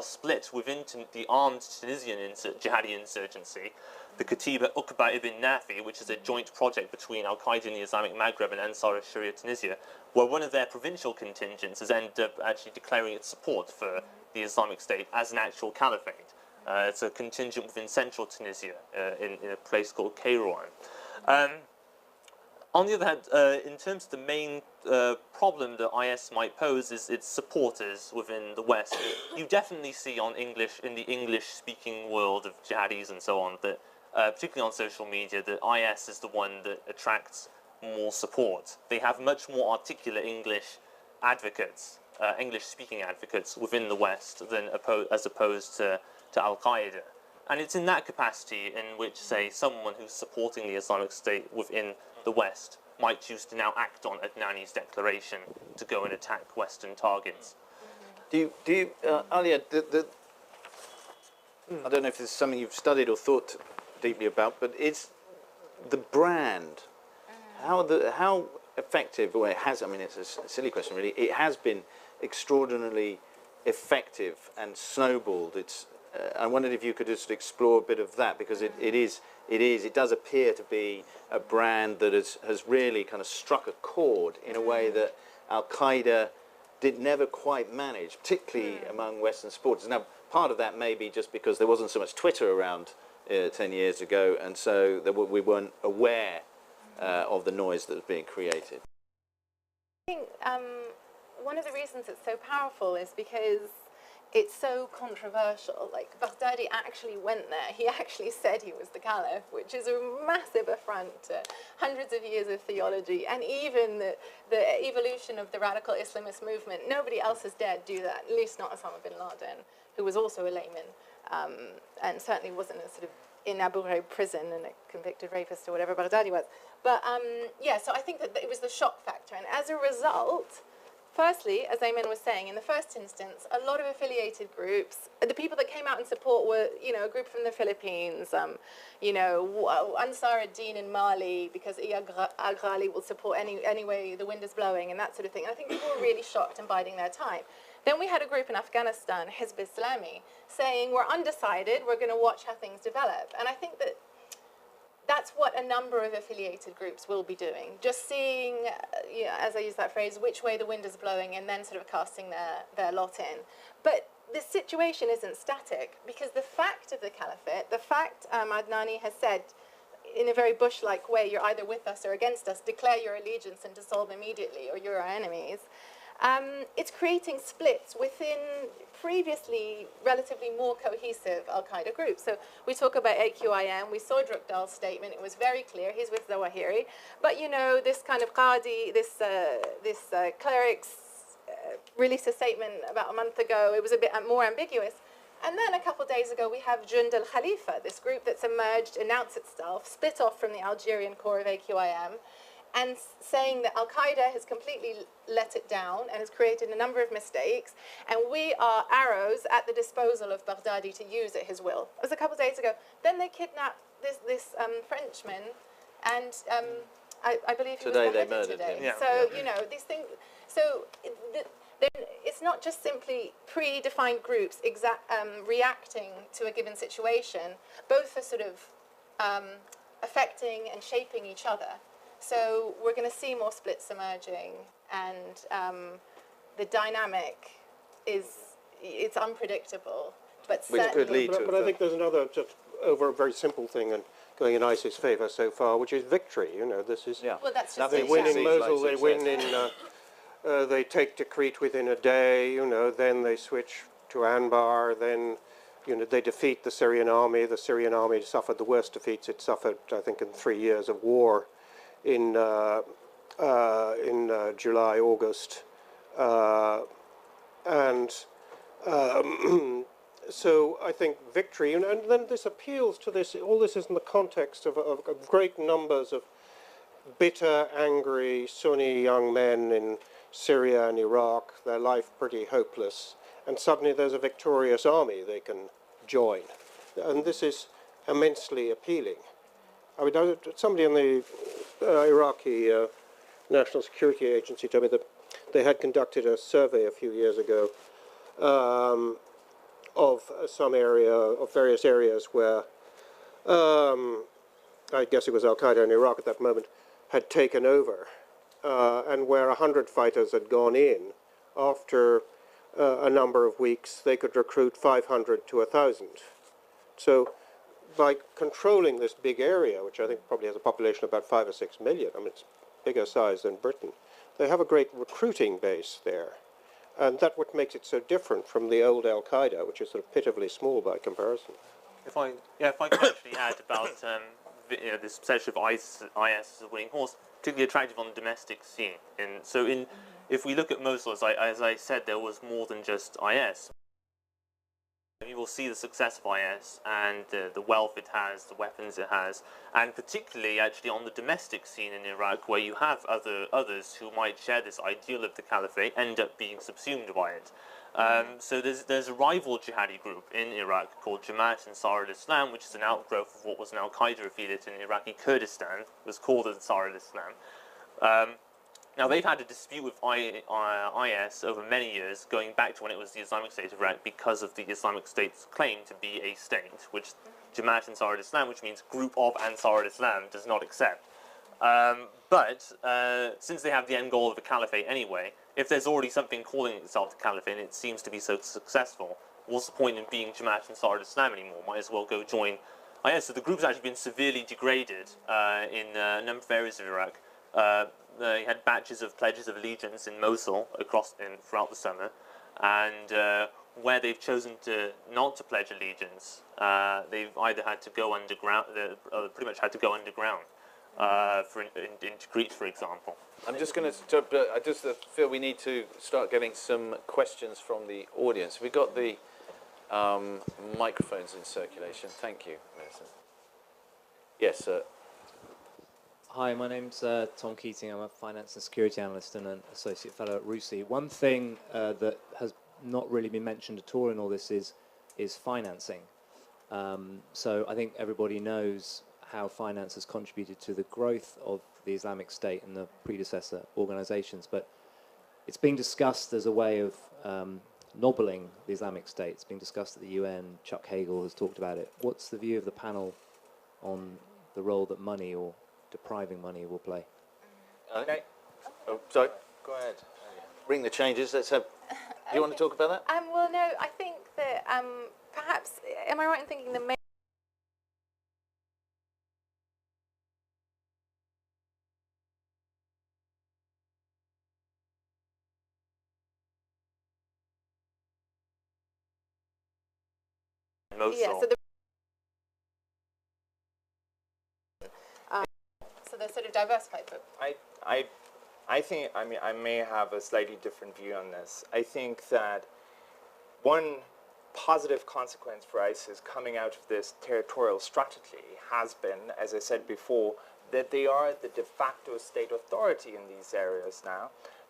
split within the armed Tunisian jihadi insurgency, the Katiba Uqba ibn Nafi, which is a joint project between Al-Qaeda in the Islamic Maghreb and Ansar al-Sharia Tunisia, where one of their provincial contingents has ended up actually declaring its support for the Islamic State as an actual caliphate. It's a contingent within central Tunisia in a place called Kairouan. On the other hand, in terms of the main problem that IS might pose is its supporters within the West. You definitely see in the English-speaking world of jihadis and so on, that particularly on social media, that IS is the one that attracts more support. They have much more articulate English advocates, English-speaking advocates within the West as opposed to Al-Qaeda. And it's in that capacity in which, say, someone who's supporting the Islamic State within the West might choose to now act on Adnani's declaration to go and attack Western targets. Do you, Alia, I don't know if this is something you've studied or thought deeply about, but it's the brand. How effective, well, it has, I mean, it's a silly question really, it has been extraordinarily effective and snowballed. I wondered if you could just explore a bit of that, because it does appear to be a brand that has really kind of struck a chord in a way that Al-Qaeda never quite manage, particularly among Western supporters. Now, part of that may be just because there wasn't so much Twitter around 10 years ago, and so we weren't aware of the noise that was being created. I think one of the reasons it's so powerful is because it's so controversial. Like, Baghdadi actually went there. He actually said he was the caliph, which is a massive affront to hundreds of years of theology, and even the evolution of the radical Islamist movement. Nobody else has dared do that, at least not Osama bin Laden, who was also a layman, and certainly wasn't a sort of in Abu Ghraib prison and a convicted rapist or whatever Baghdadi was. But yeah, so I think that it was the shock factor, and as a result, Firstly, as Ayman was saying, in the first instance, a lot of affiliated groups, the people that came out in support were, a group from the Philippines, Ansar ad-Din in Mali, because Iyad al-Ghali will support any way the wind is blowing and that sort of thing. And I think people were really shocked and biding their time. Then we had a group in Afghanistan, Hizb Islami, saying we're undecided, we're going to watch how things develop. And I think that that's what a number of affiliated groups will be doing, just seeing, as I use that phrase, which way the wind is blowing and then sort of casting their lot in. But the situation isn't static, because the fact of the caliphate, the fact Adnani has said in a very Bush-like way, you're either with us or against us, declare your allegiance and dissolve immediately or you're our enemies. It's creating splits within previously relatively more cohesive Al-Qaeda groups. So we talk about AQIM, we saw Drukdal's statement, it was very clear, he's with Zawahiri. But this kind of Qadi, this clerics released a statement about a month ago, it was a bit more ambiguous. And then a couple of days ago we have Jund al-Khalifa, this group that's emerged, announced itself, split off from the Algerian core of AQIM, and saying that Al-Qaeda has completely let it down and has created a number of mistakes, and we are arrows at the disposal of Baghdadi to use at his will. It was a couple of days ago. Then they kidnapped this Frenchman, and I believe he was beheaded today. Yeah. So, these things... So it's not just simply predefined groups reacting to a given situation. Both are sort of affecting and shaping each other. So we're going to see more splits emerging, and the dynamic it's unpredictable, but Which could lead to... But I think there's another, just over a very simple thing and going in ISIS' favour so far, which is victory. This is... Yeah. Well, that's just Nothing They win in succeeds Mosul, like they win success. in... they take Tikrit within a day, then they switch to Anbar, then... they defeat the Syrian army. The Syrian army suffered the worst defeats it suffered, I think, in 3 years of war in July, August. So I think victory, and then this appeals to this, all this is in the context of great numbers of bitter, angry Sunni young men in Syria and Iraq, their life pretty hopeless, and suddenly there's a victorious army they can join. And this is immensely appealing. I mean, somebody in the Iraqi National Security Agency told me that they had conducted a survey a few years ago of various areas where, I guess it was Al-Qaeda in Iraq at that moment, had taken over, and where 100 fighters had gone in. After a number of weeks, they could recruit 500 to 1,000. So by controlling this big area, which I think probably has a population of about 5 or 6 million, I mean, it's bigger size than Britain, they have a great recruiting base there. And that's what makes it so different from the old Al-Qaeda, which is sort of pitifully small by comparison. If I could actually add about this perception of IS as a winning horse, particularly attractive on the domestic scene. If we look at Mosul, as I said, there was more than just IS. You will see the success of IS and the wealth it has, the weapons it has, and particularly actually on the domestic scene in Iraq, where you have others who might share this ideal of the caliphate, end up being subsumed by it. So there's a rival jihadi group in Iraq called Jamaat Ansar al-Islam, which is an outgrowth of what was an Al-Qaeda affiliate in Iraqi Kurdistan. It was called Ansar al-Islam. Now, they've had a dispute with IS over many years, going back to when it was the Islamic State of Iraq, because of the Islamic State's claim to be a state, which Jamaat Ansar al-Islam, which means group of Ansar al-Islam, does not accept. But since they have the end goal of the caliphate anyway, if there's already something calling itself the caliphate and it seems to be so successful, what's the point in being Jamaat Ansar al-Islam anymore? Might as well go join IS. So the group's actually been severely degraded in a number of areas of Iraq. They had batches of pledges of allegiance in Mosul throughout the summer, and where they've chosen not to pledge allegiance, they've either had to go underground, pretty much had to go underground, in Tikrit, for example. I'm just going to, but I just feel we need to start getting some questions from the audience. We've got the microphones in circulation. Thank you, Millicent. Yes, sir. Hi, my name's Tom Keating. I'm a finance and security analyst and an associate fellow at RUSI. One thing that has not really been mentioned at all in all this is financing. So I think everybody knows how finance has contributed to the growth of the Islamic State and the predecessor organizations, but it's being discussed as a way of nobbling the Islamic State. It's being discussed at the UN. Chuck Hagel has talked about it. What's the view of the panel on the role that money or depriving money will play? Oh, sorry. Go ahead. Bring the changes. Let's have. Do you want to talk about that? Well, no, I think that perhaps, am I right in thinking the main Mosul. So they're sort of diversified, but I think, I mean, I may have a slightly different view on this. I think that one positive consequence for ISIS coming out of this territorial strategy has been, as I said before, that they are the de facto state authority in these areas now.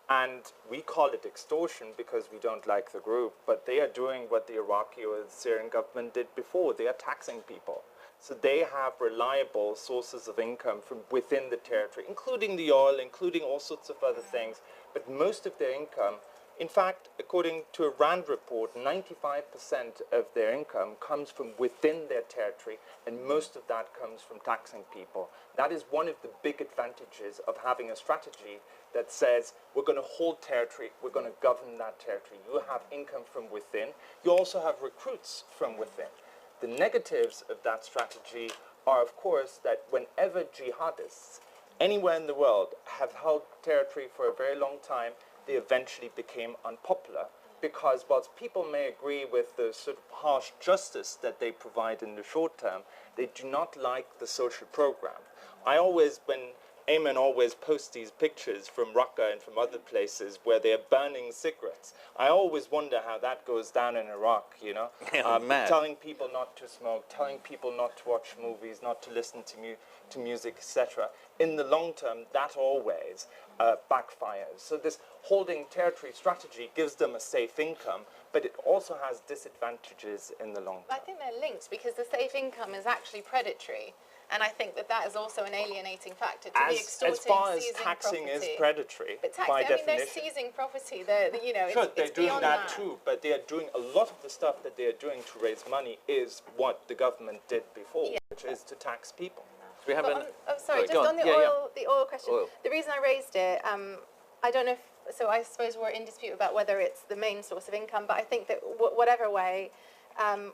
And we call it extortion because we don't like the group, but they are doing what the Iraqi or the Syrian government did before. They are taxing people. So they have reliable sources of income from within the territory, including the oil, including all sorts of other things. But most of their income, in fact, according to a RAND report, 95% of their income comes from within their territory, and most of that comes from taxing people. That is one of the big advantages of having a strategy that says, we're going to hold territory, we're going to govern that territory. You have income from within. You also have recruits from within. The negatives of that strategy are, of course, that whenever jihadists anywhere in the world have held territory for a very long time, they eventually became unpopular because whilst people may agree with the sort of harsh justice that they provide in the short term, they do not like the social program. I always, when Ayman always posts these pictures from Raqqa and from other places where they're burning cigarettes. I always wonder how that goes down in Iraq, you know? Telling people not to smoke, telling people not to watch movies, not to listen to music, etc. In the long term, that always backfires. So this holding territory strategy gives them a safe income, but it also has disadvantages in the long term. I think they're linked because the safe income is actually predatory. And I think that that is also an alienating factor to be extorting, as far as seizing taxing property. is predatory, But by definition. definition. They're seizing property. They're, you know, Sure, it's they're doing beyond that too, but they are doing a lot of the stuff that they are doing to raise money is what the government did before, which is to tax people. We have sorry, just on the oil question. Oil. The reason I raised it, I don't know if, so I suppose we're in dispute about whether it's the main source of income, but I think that whatever way,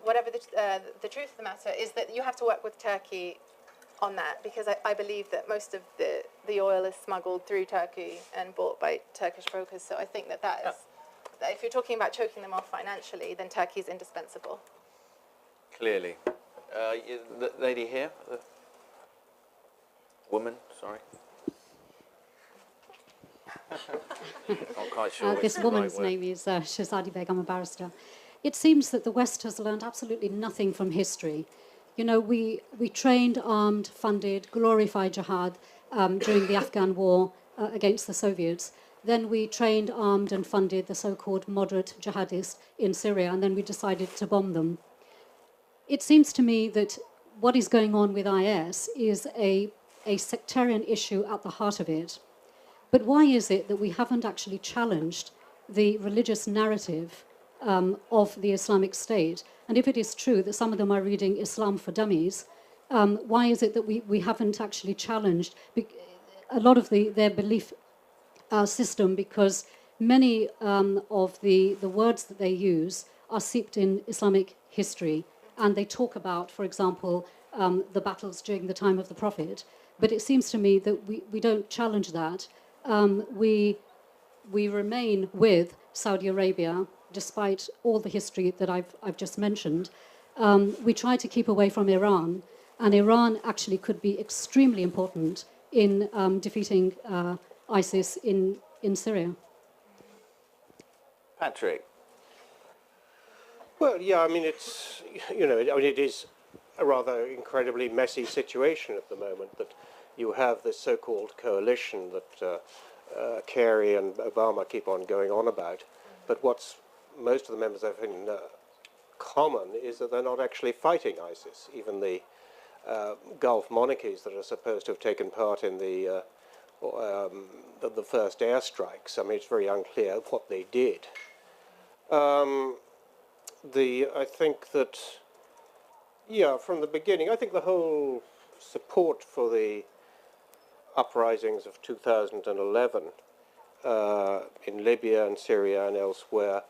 whatever the truth of the matter is that you have to work with Turkey on that, because I believe that most of the oil is smuggled through Turkey and bought by Turkish brokers. So I think that is, that if you're talking about choking them off financially, then Turkey is indispensable. Clearly. The lady here, the woman, sorry. Not quite sure. This woman's name is Shazadi Beg. I'm a barrister. It seems that the West has learned absolutely nothing from history. You know, we trained, armed, funded, glorified jihad during the Afghan war against the Soviets. Then we trained, armed, and funded the so-called moderate jihadists in Syria, and then we decided to bomb them. It seems to me that what is going on with IS is a sectarian issue at the heart of it. But why is it that we haven't actually challenged the religious narrative of the Islamic State? And if it is true that some of them are reading Islam for Dummies, why is it that we haven't actually challenged a lot of their belief system? Because many of the words that they use are seeped in Islamic history. And they talk about, for example, the battles during the time of the Prophet. But it seems to me that we don't challenge that. We remain with Saudi Arabia, despite all the history that I've just mentioned. We try to keep away from Iran, and Iran actually could be extremely important in defeating ISIS in Syria. Patrick. Well, yeah, I mean, it is a rather incredibly messy situation at the moment that, you have this so-called coalition that Kerry and Obama keep on going on about. But what's most of the members have in common is that they're not actually fighting ISIS. Even the Gulf monarchies that are supposed to have taken part in the first airstrikes, I mean, it's very unclear what they did. I think that, yeah, from the beginning, I think the whole support for the uprisings of 2011 in Libya and Syria and elsewhere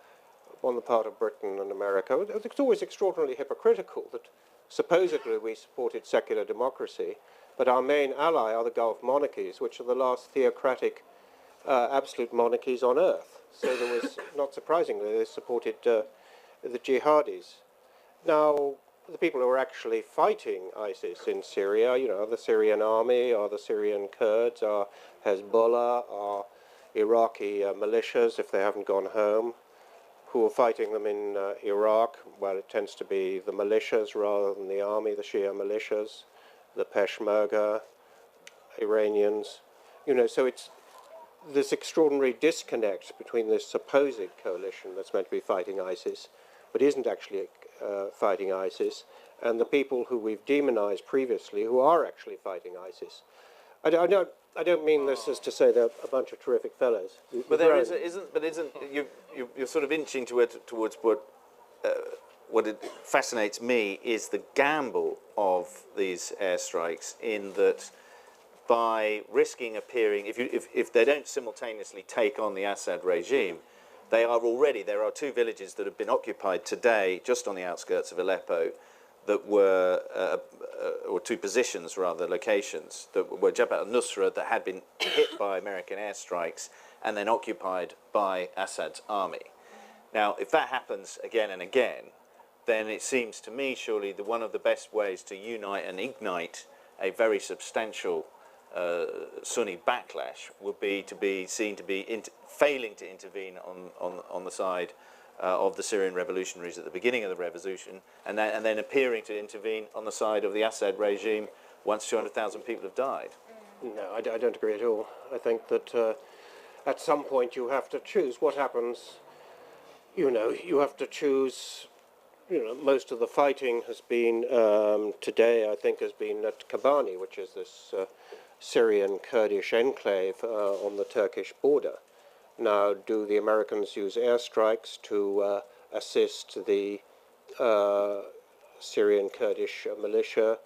on the part of Britain and America, it's always extraordinarily hypocritical that supposedly we supported secular democracy, but our main ally are the Gulf monarchies, which are the last theocratic absolute monarchies on earth. So there was, not surprisingly, they supported the jihadis. Now, the people who are actually fighting ISIS in Syria, you know, the Syrian army, or the Syrian Kurds, or Hezbollah, or Iraqi militias, if they haven't gone home, who are fighting them in Iraq. Well, it tends to be the militias rather than the army, the Shia militias, the Peshmerga, Iranians. You know, so it's this extraordinary disconnect between this supposed coalition that's meant to be fighting ISIS, but isn't actually fighting ISIS, and the people who we've demonized previously who are actually fighting ISIS. I don't mean this as to say they're a bunch of terrific fellows. But there isn't you're sort of inching towards what it fascinates me is the gamble of these airstrikes, in that by risking appearing, if they don't simultaneously take on the Assad regime, there are two villages that have been occupied today, just on the outskirts of Aleppo, that were, or two positions rather, locations, that were Jabhat al-Nusra, that had been hit by American airstrikes and then occupied by Assad's army. Now, if that happens again and again, then it seems to me surely that one of the best ways to unite and ignite a very substantial Sunni backlash would be to be seen to be failing to intervene on the side of the Syrian revolutionaries at the beginning of the revolution, and then appearing to intervene on the side of the Assad regime once 200,000 people have died. No, I don't agree at all. I think that at some point you have to choose what happens. You know, you have to choose. You know, most of the fighting has been today, I think, has been at Kobani, which is this Syrian Kurdish enclave on the Turkish border. Now, do the Americans use airstrikes to assist the Syrian Kurdish militia,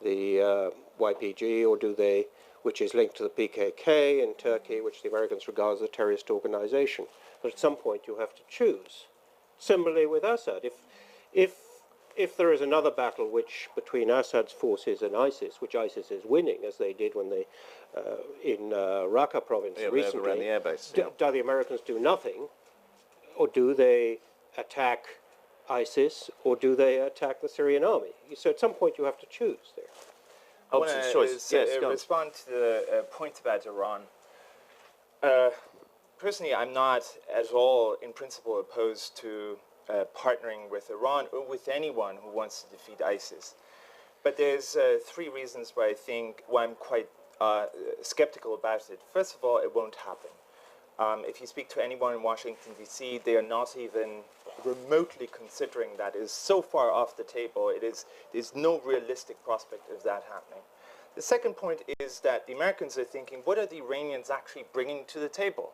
the YPG, or do they, which is linked to the PKK in Turkey, which the Americans regard as a terrorist organization? But at some point you have to choose. Similarly with Assad, if there is another battle which between Assad's forces and ISIS, which ISIS is winning, as they did when they in Raqqa province recently, around the airbase. do the Americans do nothing, or do they attack ISIS, or do they attack the Syrian army? So at some point you have to choose there. Hobson's choice. Yes, go on. Respond to the point about Iran. Personally, I'm not at all, in principle, opposed to partnering with Iran or with anyone who wants to defeat ISIS. But there's three reasons why I'm quite skeptical about it. First of all, it won't happen. If you speak to anyone in Washington, D.C., they are not even remotely considering that. It is so far off the table. There's no realistic prospect of that happening. The second point is that the Americans are thinking, what are the Iranians actually bringing to the table?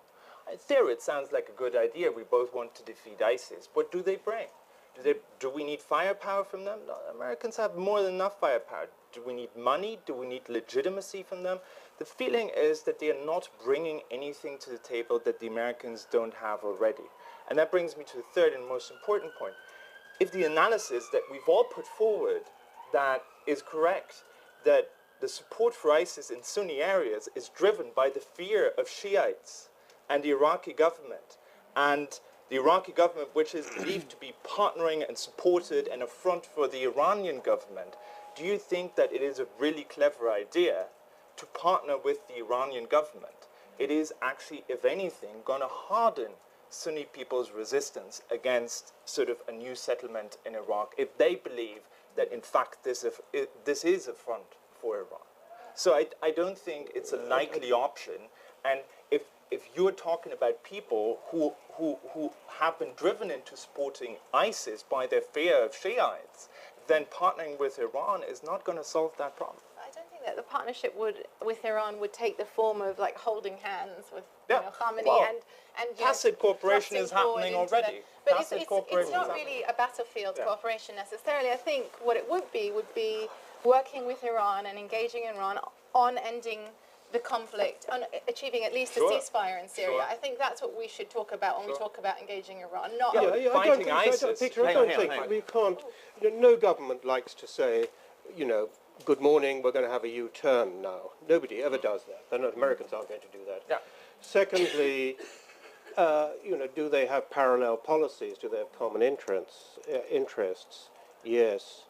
In theory, it sounds like a good idea. We both want to defeat ISIS. What do they bring? Do we need firepower from them? No, Americans have more than enough firepower. Do we need money? Do we need legitimacy from them? The feeling is that they are not bringing anything to the table that the Americans don't have already. And that brings me to the third and most important point. If the analysis that we've all put forward that is correct, that the support for ISIS in Sunni areas is driven by the fear of Shiites and the Iraqi government, and the Iraqi government, which is believed to be partnering and supported and a front for the Iranian government, do you think that it is a really clever idea to partner with the Iranian government? It is actually, if anything, going to harden Sunni people's resistance against sort of a new settlement in Iraq if they believe that, in fact, this is a front for Iran. So I don't think it's a likely option. And if you're talking about people who have been driven into supporting ISIS by their fear of Shiites, then partnering with Iran is not going to solve that problem. I don't think that the partnership with Iran would take the form of like holding hands with Khamenei well, and tacit cooperation is happening already. But it's not really a battlefield cooperation necessarily. I think what it would be working with Iran and engaging Iran on ending the conflict, on achieving at least a ceasefire in Syria. I think that's what we should talk about when we talk about engaging Iran, not fighting ISIS. I don't think we can't. No government likes to say, good morning, we're going to have a U-turn now. Nobody ever does that. The Americans aren't going to do that. Yeah. Secondly, do they have parallel policies? Do they have common interests? Yes.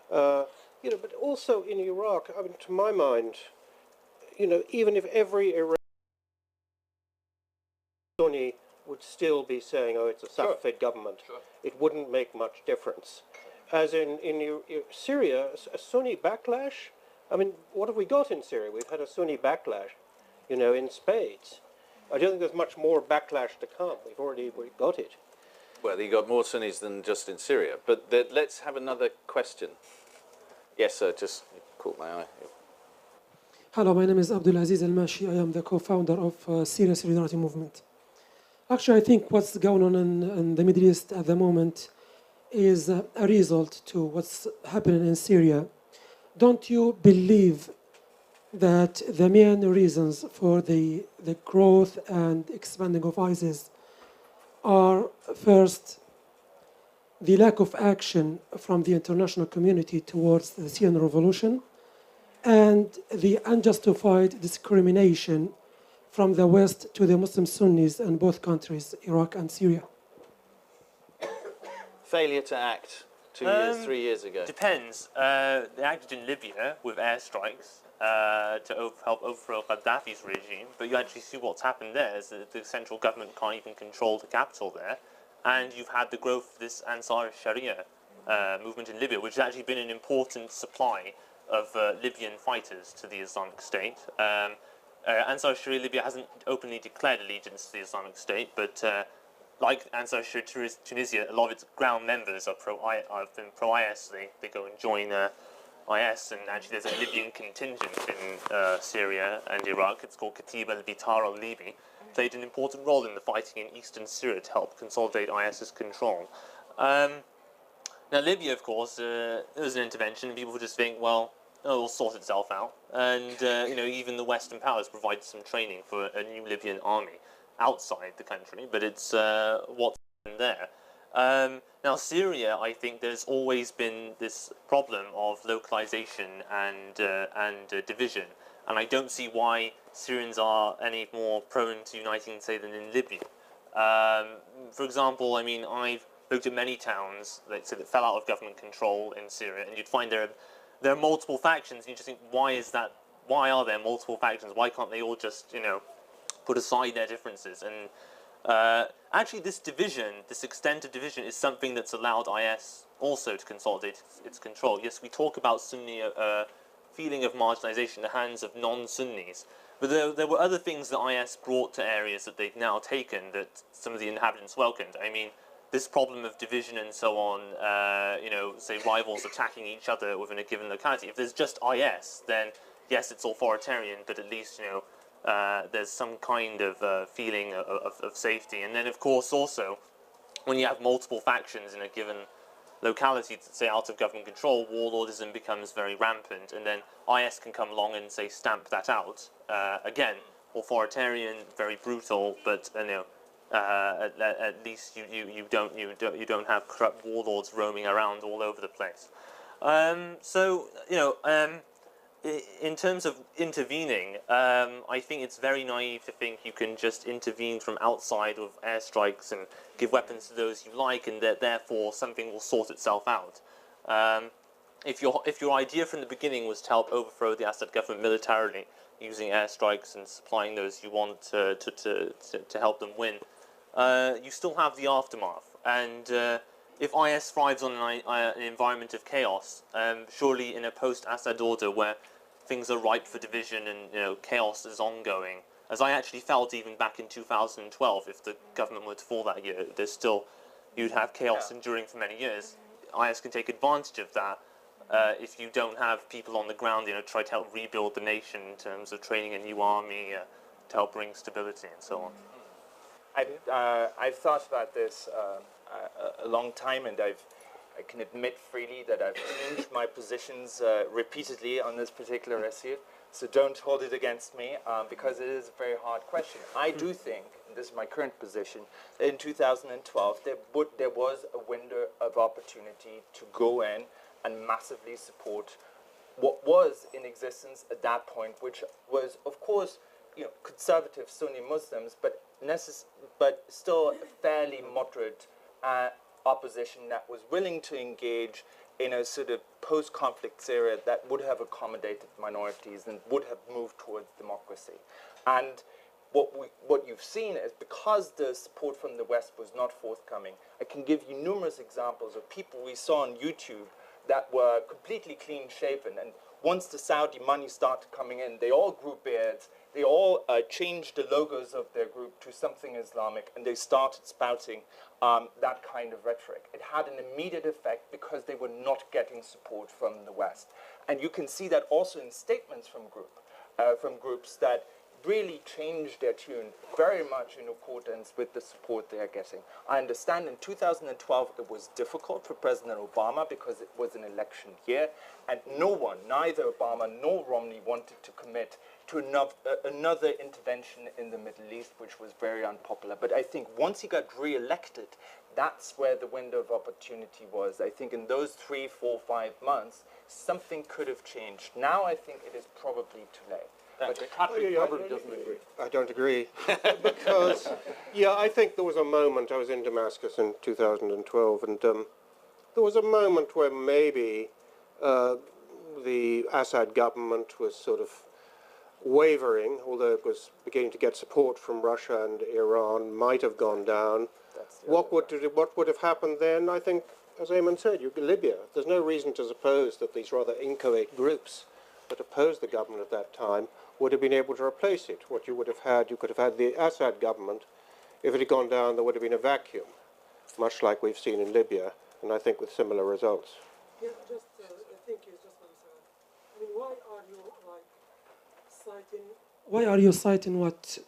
But also in Iraq, I mean, to my mind, even if every Sunni would still be saying, oh, it's a Salafid government, it wouldn't make much difference. As in Syria, a Sunni backlash, I mean, what have we got in Syria? We've had a Sunni backlash, in spades. I don't think there's much more backlash to come. We've already got it. Well, you got more Sunnis than just in Syria. But let's have another question. Yes, sir, just caught my eye. Hello, my name is Abdulaziz Al-Mashi. I am the co-founder of Syria Solidarity Movement. Actually, I think what's going on in the Middle East at the moment is a result to what's happening in Syria. Don't you believe that the main reasons for the growth and expanding of ISIS are, first, the lack of action from the international community towards the Syrian revolution, and the unjustified discrimination from the West to the Muslim Sunnis in both countries, Iraq and Syria? Failure to act 2 years, 3 years ago. Depends. They acted in Libya with airstrikes to help overthrow Gaddafi's regime, but you actually see what's happened there is that the central government can't even control the capital there, and you've had the growth of this Ansar Sharia movement in Libya, which has actually been an important supply of Libyan fighters to the Islamic State. Ansar Sharia Libya hasn't openly declared allegiance to the Islamic State, but like Ansar Sharia Tunisia, a lot of its ground members are pro-IS. They go and join IS, and actually there's a Libyan contingent in Syria and Iraq. It's called Katiba al-Bitar al-Libi. Played an important role in the fighting in eastern Syria to help consolidate IS's control. Now Libya, of course, there was an intervention, and people would just think, well, it'll sort itself out. And even the Western powers provided some training for a new Libyan army outside the country, but it's what's happened there. Now Syria, I think there's always been this problem of localization and division, and I don't see why Syrians are any more prone to uniting, say, than in Libya. For example, I mean, I've looked at many towns that fell out of government control in Syria, and you'd find there are multiple factions, and you just think, why is that? Why are there multiple factions? Why can't they all just, put aside their differences? And actually, this extent of division, is something that's allowed IS also to consolidate its control. Yes, we talk about Sunni feeling of marginalization in the hands of non-Sunnis, but there were other things that IS brought to areas that they've now taken that some of the inhabitants welcomed. I mean, this problem of division and so on, say rivals attacking each other within a given locality. If there's just IS, then yes, it's authoritarian, but at least, there's some kind of feeling of safety. And then, of course, also, when you have multiple factions in a given locality, say out of government control, warlordism becomes very rampant, and then IS can come along and, say, stamp that out. Again, authoritarian, very brutal, but at least you don't have corrupt warlords roaming around all over the place. In terms of intervening, I think it's very naive to think you can just intervene from outside with airstrikes and give weapons to those you like, and that therefore something will sort itself out. If your idea from the beginning was to help overthrow the Assad government militarily, using airstrikes and supplying those you want to help them win, you still have the aftermath. And if IS thrives on an environment of chaos, surely in a post-Assad order where things are ripe for division and chaos is ongoing. As I actually felt even back in 2012, if the government were to fall that year, you'd have chaos enduring for many years. IS can take advantage of that if you don't have people on the ground, try to help rebuild the nation in terms of training a new army to help bring stability and so on. I've thought about this a long time, and I can admit freely that I've changed my positions repeatedly on this particular issue. So don't hold it against me, because it is a very hard question. I do think, and this is my current position, that in 2012 there was a window of opportunity to go in and massively support what was in existence at that point, which was, of course, conservative Sunni Muslims, but still a fairly moderate opposition that was willing to engage in a sort of post-conflict Syria that would have accommodated minorities and would have moved towards democracy. And what you've seen is, because the support from the West was not forthcoming, I can give you numerous examples of people we saw on YouTube that were completely clean-shaven, and once the Saudi money started coming in, they all grew beards, they all changed the logos of their group to something Islamic, and they started spouting that kind of rhetoric. It had an immediate effect because they were not getting support from the West. And you can see that also in statements from groups that really changed their tune very much in accordance with the support they are getting. I understand in 2012 it was difficult for President Obama because it was an election year, and no one, neither Obama nor Romney, wanted to commit to another intervention in the Middle East, which was very unpopular. But I think once he got re-elected, that's where the window of opportunity was. I think in those 3, 4, 5 months, something could have changed. Now I think it is probably too late. But Patrick probably doesn't agree. I don't agree. Because, I think there was a moment, I was in Damascus in 2012, and there was a moment where maybe the Assad government was sort of wavering, although it was beginning to get support from Russia and Iran, might have gone down. What would have happened then? I think, as Ayman said, Libya. There's no reason to suppose that these rather inchoate groups that opposed the government at that time would have been able to replace it. What you could have had the Assad government. If it had gone down, there would have been a vacuum, much like we've seen in Libya, and I think with similar results. Yeah, I think it's just I mean, why are you citing what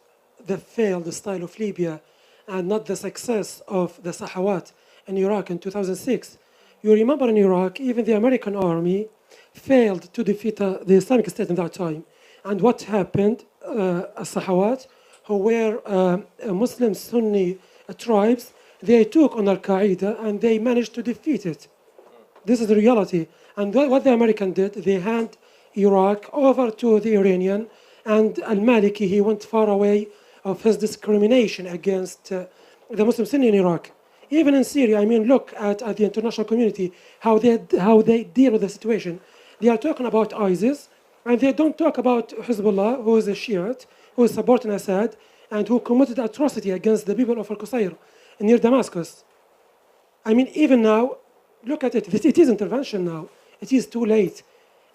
the failed style of Libya and not the success of the Sahawat in Iraq in 2006? You remember in Iraq, even the American army failed to defeat the Islamic State in that time. And what happened? Sahawat, who were Muslim Sunni tribes, they took on Al-Qaeda and they managed to defeat it. This is the reality. And what the American did, they hand Iraq over to the Iranian, and Al-Maliki, he went far away of his discrimination against the Muslim Sunni in Iraq. Even in Syria, I mean, look at the international community, how they deal with the situation. They are talking about ISIS, and they don't talk about Hezbollah, who is a Shiite, who is supporting Assad, and who committed atrocity against the people of Al-Qusayr near Damascus. I mean, even now, look at it. It is intervention now. It is too late.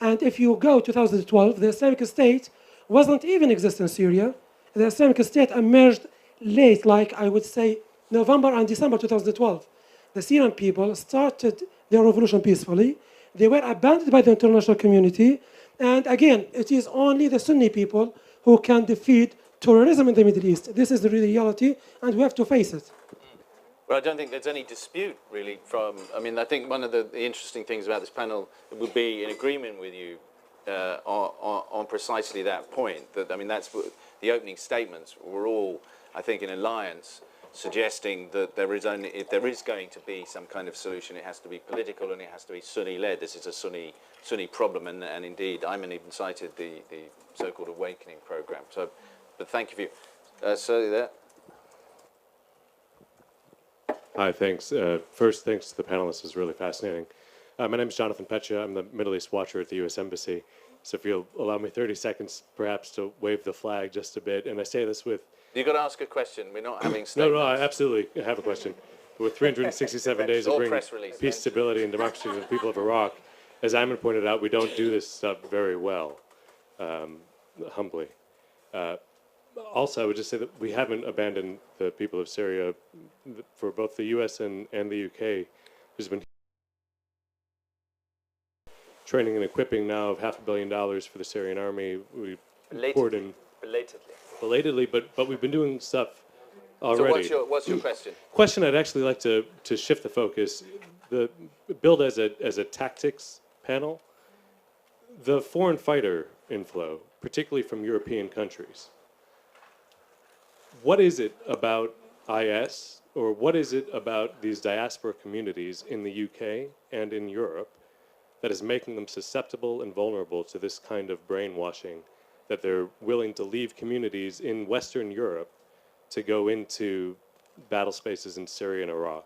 And if you go to 2012, the Islamic State wasn't even exist in Syria. The Islamic State emerged late, like I would say November and December 2012. The Syrian people started their revolution peacefully. They were abandoned by the international community. And again, it is only the Sunni people who can defeat terrorism in the Middle East. This is the reality, and we have to face it. Well, I don't think there's any dispute, really, I think one of the interesting things about this panel would be in agreement with you on precisely that point. That's what the opening statements were all, I think, in alliance, suggesting that if there is going to be some kind of solution, it has to be political and it has to be Sunni-led. This is a Sunni problem, and indeed, Ayman even cited the so-called awakening program. But thank you for you. Certainly there. Hi, thanks. First, thanks to the panelists. It was really fascinating. My name is Jonathan Pecha. I'm the Middle East watcher at the U.S. Embassy. So if you'll allow me 30 seconds, perhaps, to wave the flag just a bit. And I say this with... You've got to ask a question. We're not having statements. No, I absolutely have a question. With 367 days of bringing peace, stability, and democracy to the people of Iraq, as Ayman pointed out, we don't do this stuff very well. humbly. Also, I would just say that we haven't abandoned the people of Syria. For both the U.S. and the UK, there's been training and equipping now of $500 million for the Syrian army. We poured in belatedly, but we've been doing stuff already. So what's your question? Question I'd actually like to shift the focus. The build as a tactics panel. The foreign fighter inflow, particularly from European countries. What is it about IS, or what is it about these diaspora communities in the UK and in Europe that is making them susceptible and vulnerable to this kind of brainwashing, that they're willing to leave communities in Western Europe to go into battle spaces in Syria and Iraq?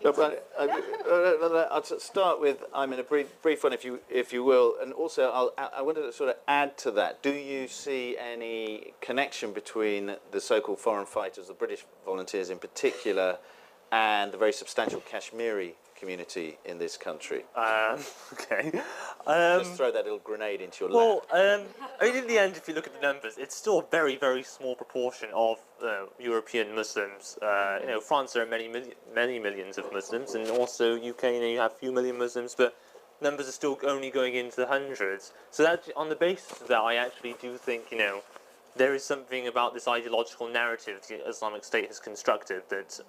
I'll start with, a brief one, if you will, and also I wanted to sort of add to that. Do you see any connection between the so-called foreign fighters, the British volunteers in particular, and the very substantial Kashmiri community in this country? Okay. Just throw that little grenade into your lap. Well, I mean, in the end, if you look at the numbers, it's still a very, very small proportion of European Muslims. France, there are many millions of Muslims, and also UK, you have a few million Muslims, but numbers are still only going into the hundreds. So that, on the basis of that, I actually do think, there is something about this ideological narrative the Islamic State has constructed that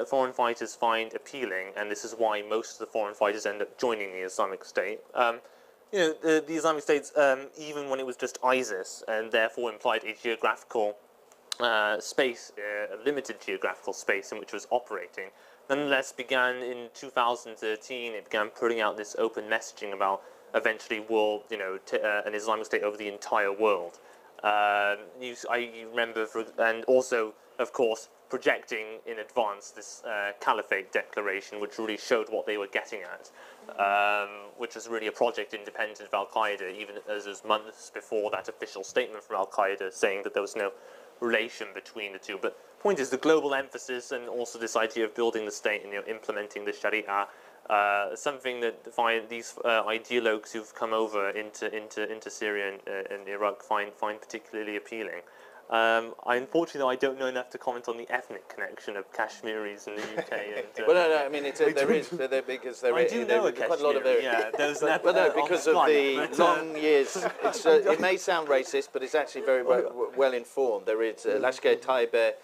foreign fighters find appealing, and this is why most of the foreign fighters end up joining the Islamic State. The Islamic State, even when it was just ISIS, and therefore implied a geographical space, a limited geographical space in which it was operating, nonetheless began in 2013. It began putting out this open messaging about eventually an Islamic State over the entire world. I remember, and also, of course, projecting in advance this caliphate declaration, which really showed what they were getting at, which was really a project independent of Al-Qaeda, even as it was months before that official statement from Al-Qaeda saying that there was no relation between the two. But the point is, the global emphasis and also this idea of building the state and implementing the Sharia, something that these ideologues who've come over into Syria and Iraq find particularly appealing. Unfortunately, I don't know enough to comment on the ethnic connection of Kashmiris in the UK. And, well, no, I mean, because there is quite a lot of yeah, there's because of the long years. It may sound racist, but it's actually very well informed. There is Lashkar-e-Taiba.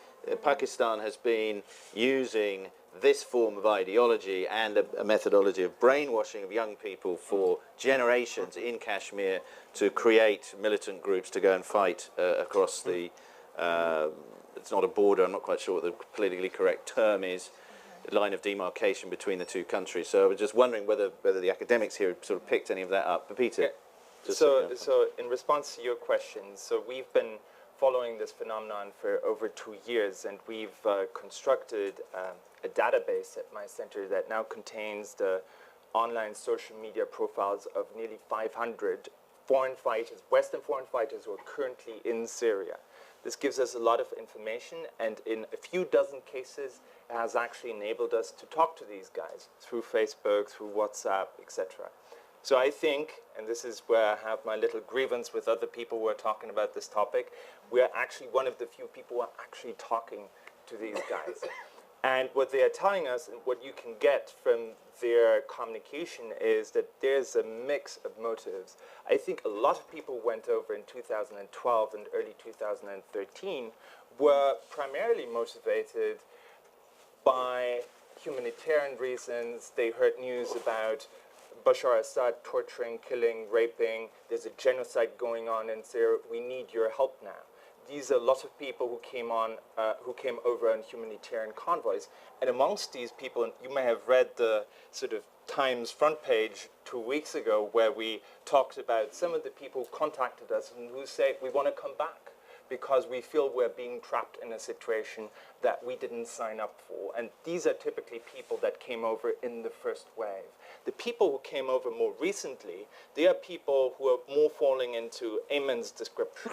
Pakistan has been using this form of ideology and a methodology of brainwashing of young people for generations in Kashmir to create militant groups to go and fight across the, it's not a border, I'm not quite sure what the politically correct term is, the line of demarcation between the two countries. So I was just wondering whether the academics here sort of picked any of that up. But Peter? Yeah. So in response to your question, so we've been following this phenomenon for over 2 years, and we've constructed a database at my center that now contains the online social media profiles of nearly 500 foreign fighters, Western foreign fighters who are currently in Syria. This gives us a lot of information, and in a few dozen cases, it has actually enabled us to talk to these guys through Facebook, through WhatsApp, etc. So I think, and this is where I have my little grievance with other people who are talking about this topic, we are actually one of the few people who are actually talking to these guys. And what they are telling us, and what you can get from their communication, is that there's a mix of motives. I think a lot of people went over in 2012 and early 2013 were primarily motivated by humanitarian reasons. They heard news about Bashar Assad torturing, killing, raping. There's a genocide going on in Syria. We need your help now. These are a lot of people who came over on humanitarian convoys. And amongst these people, and you may have read the sort of Times front page 2 weeks ago, where we talked about some of the people who contacted us and who say, we want to come back because we feel we're being trapped in a situation that we didn't sign up for. And these are typically people that came over in the first wave. The people who came over more recently, they are people who are more falling into Ayman's description.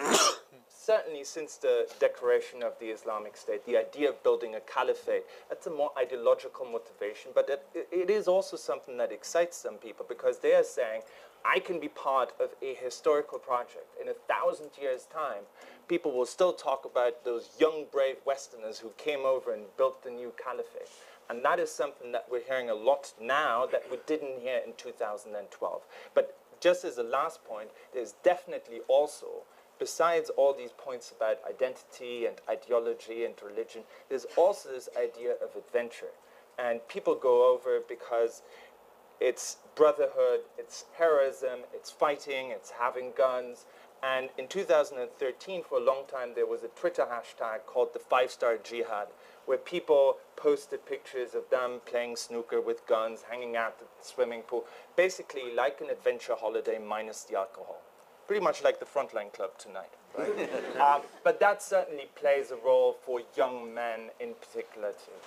certainly since the declaration of the Islamic State, the idea of building a caliphate, that's a more ideological motivation, but it is also something that excites some people because they are saying, I can be part of a historical project. In 1,000 years' time, people will still talk about those young, brave Westerners who came over and built the new caliphate. And that is something that we're hearing a lot now that we didn't hear in 2012. But just as a last point, there's definitely also, besides all these points about identity and ideology and religion, there's also this idea of adventure. And people go over because it's brotherhood, it's heroism, it's fighting, it's having guns. And in 2013, for a long time, there was a Twitter hashtag called the 5-Star Jihad, where people posted pictures of them playing snooker with guns, hanging out at the swimming pool, basically like an adventure holiday minus the alcohol. Pretty much like the Frontline Club tonight, right? But that certainly plays a role for young men in particular too.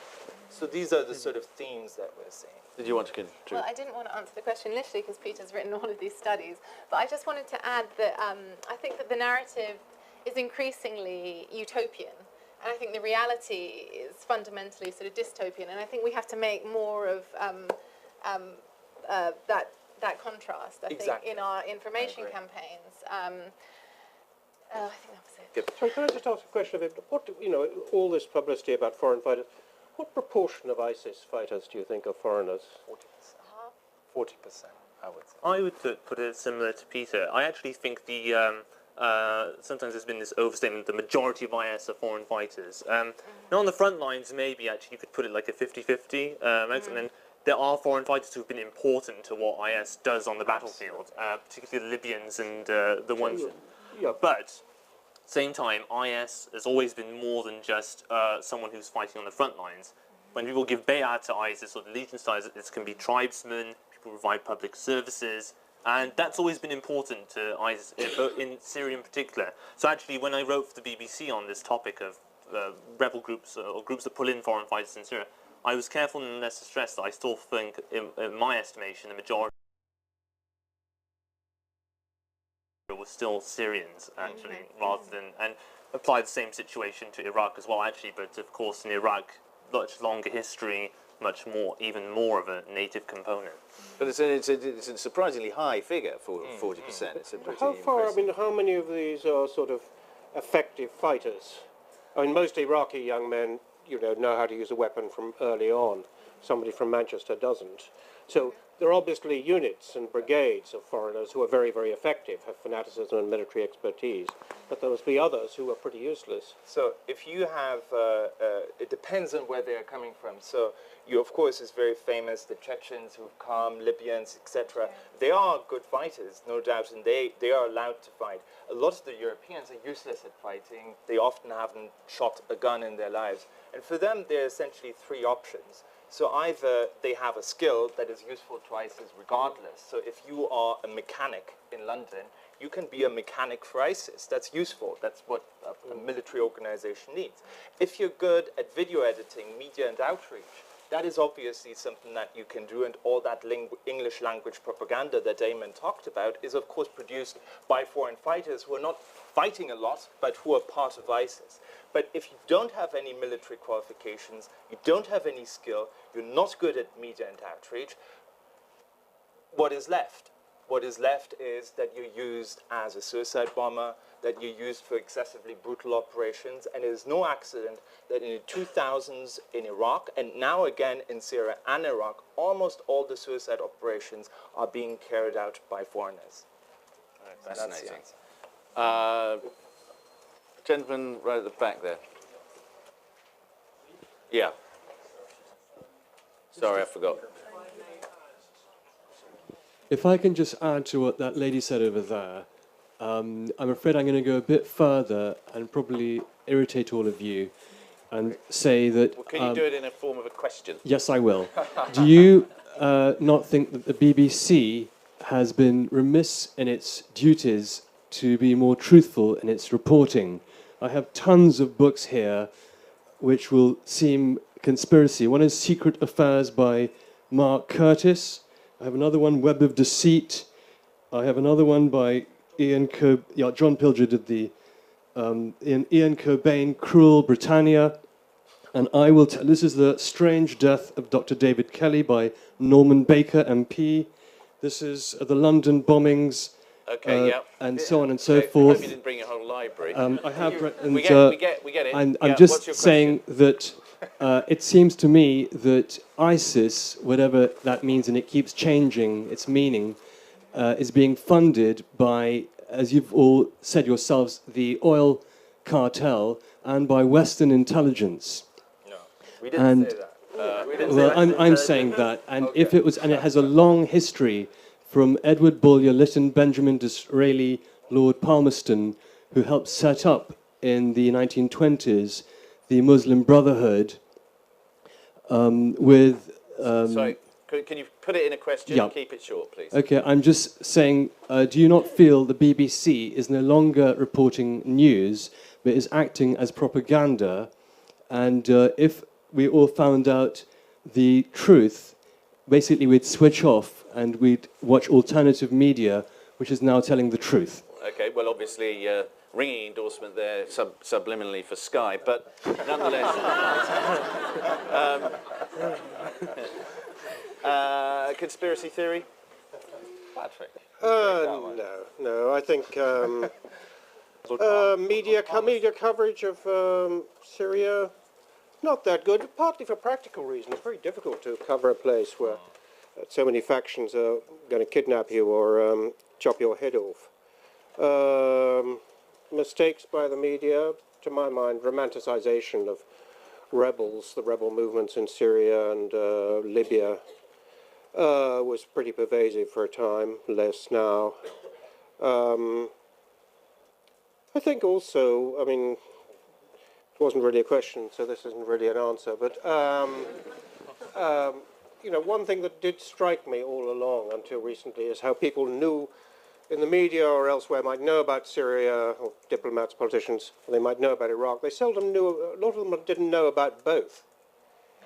So these are the sort of themes that we're seeing. Did you want to contribute? Well, I didn't want to answer the question initially because Peter's written all of these studies, but I just wanted to add that I think that the narrative is increasingly utopian, and I think the reality is fundamentally sort of dystopian, and I think we have to make more of that contrast, I think, in our information campaigns. I think that was it. Good. Sorry, can I just ask a question of him? What, all this publicity about foreign fighters, what proportion of ISIS fighters do you think are foreigners? 40%. 40%, I would say. I would put it similar to Peter. I actually think the sometimes there's been this overstatement, the majority of IS are foreign fighters. Now on the front lines, maybe actually you could put it like a 50-50 mix, and then there are foreign fighters who've been important to what IS does on the battlefield, particularly the Libyans and the ones. Yeah. But same time, IS has always been more than just someone who's fighting on the front lines. When people give bay'ah to ISIS or allegiance to ISIS, it can be tribesmen, people provide public services, and that's always been important to ISIS, in Syria in particular. So actually, when I wrote for the BBC on this topic of rebel groups or groups that pull in foreign fighters in Syria, I was careful nonetheless to stress that I still think, in my estimation, the majority were still Syrians, actually, rather than, and apply the same situation to Iraq as well, actually, but of course in Iraq, much longer history, much more, even more of a native component. But it's a surprisingly high figure for 40%. It's a pretty How far, impressive. how many of these are sort of effective fighters? I mean, most Iraqi young men, know how to use a weapon from early on. Somebody from Manchester doesn't. So there are obviously units and brigades of foreigners who are very, very effective, have fanaticism and military expertise. But there must be others who are pretty useless. So if you have, it depends on where they are coming from. So you, of course, is very famous, the Chechens who've come, Libyans, etc. They are good fighters, no doubt, and they are allowed to fight. A lot of the Europeans are useless at fighting. They often haven't shot a gun in their lives. And for them, there are essentially three options. So either they have a skill that is useful to ISIS regardless. So if you are a mechanic in London, you can be a mechanic for ISIS. That's useful. That's what a military organization needs. If you're good at video editing, media and outreach, that is obviously something that you can do, and all that English language propaganda that Damon talked about is of course produced by foreign fighters who are not fighting a lot, but who are part of ISIS. But if you don't have any military qualifications, you don't have any skill, you're not good at media and outreach, what is left? What is left is that you're used as a suicide bomber, that you're used for excessively brutal operations, and it is no accident that in the 2000s in Iraq, and now again in Syria and Iraq, almost all the suicide operations are being carried out by foreigners. Right, fascinating. Gentleman right at the back there. Yeah. Sorry, I forgot. If I can just add to what that lady said over there, I'm afraid I'm going to go a bit further and probably irritate all of you and say that... Well, can you do it in a form of a question? Yes, I will. Do you not think that the BBC has been remiss in its duties to be more truthful in its reporting? I have tons of books here which will seem conspiracy. One is Secret Affairs by Mark Curtis. I have another one, Web of Deceit. I have another one by Ian John Pilger did the in Ian Cobain, Cruel Britannia. And I will tell, this is The Strange Death of Dr. David Kelly by Norman Baker, MP. This is the London bombings, and so on and so forth. I hope you didn't bring your whole library. I have read, and we get it. I'm just saying that it seems to me that ISIS, whatever that means, and it keeps changing its meaning, is being funded by, as you've all said yourselves, the oil cartel and by Western intelligence. No, we didn't say that. I'm saying that, and if it was, and it has a long history from Edward Bullier Lytton, Benjamin Disraeli, Lord Palmerston, who helped set up in the 1920s the Muslim Brotherhood with. Sorry, can you put it in a question? Yeah. Keep it short, please. Okay, I'm just saying, do you not feel the BBC is no longer reporting news, but is acting as propaganda? And if we all found out the truth, basically we'd switch off and we'd watch alternative media, which is now telling the truth. Okay, well, obviously, ringing endorsement there subliminally for Sky, but nonetheless. Conspiracy theory? Patrick. No. I think media coverage of Syria, not that good, partly for practical reasons. It's very difficult to cover a place where so many factions are going to kidnap you or chop your head off. Mistakes by the media, to my mind, romanticization of rebels, the rebel movements in Syria and Libya, was pretty pervasive for a time, less now. I think also, I mean, it wasn't really a question, so this isn't really an answer, but you know, one thing that did strike me all along until recently is how people knew in the media or elsewhere might know about Syria, or diplomats, politicians, they might know about Iraq. They seldom knew, a lot of them didn't know about both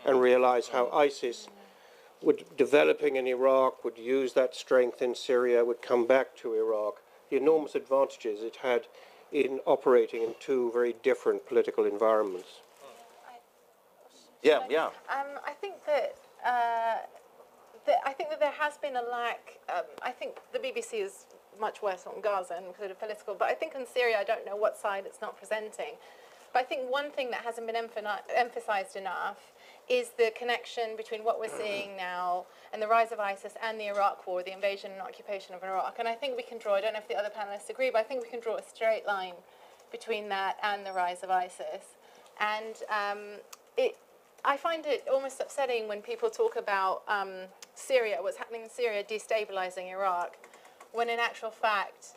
and realize how ISIS would, developing in Iraq, would use that strength in Syria, would come back to Iraq, the enormous advantages it had in operating in two very different political environments. Yeah. I think that there has been a lack. I think the BBC is much worse on Gaza and sort of political, but I think on Syria, I don't know what side it's not presenting. But I think one thing that hasn't been emphasized enough is the connection between what we're seeing now and the rise of ISIS and the Iraq War, the invasion and occupation of Iraq. And I think we can draw, I don't know if the other panelists agree, but I think we can draw a straight line between that and the rise of ISIS. And I find it almost upsetting when people talk about Syria, what's happening in Syria, destabilizing Iraq, when in actual fact,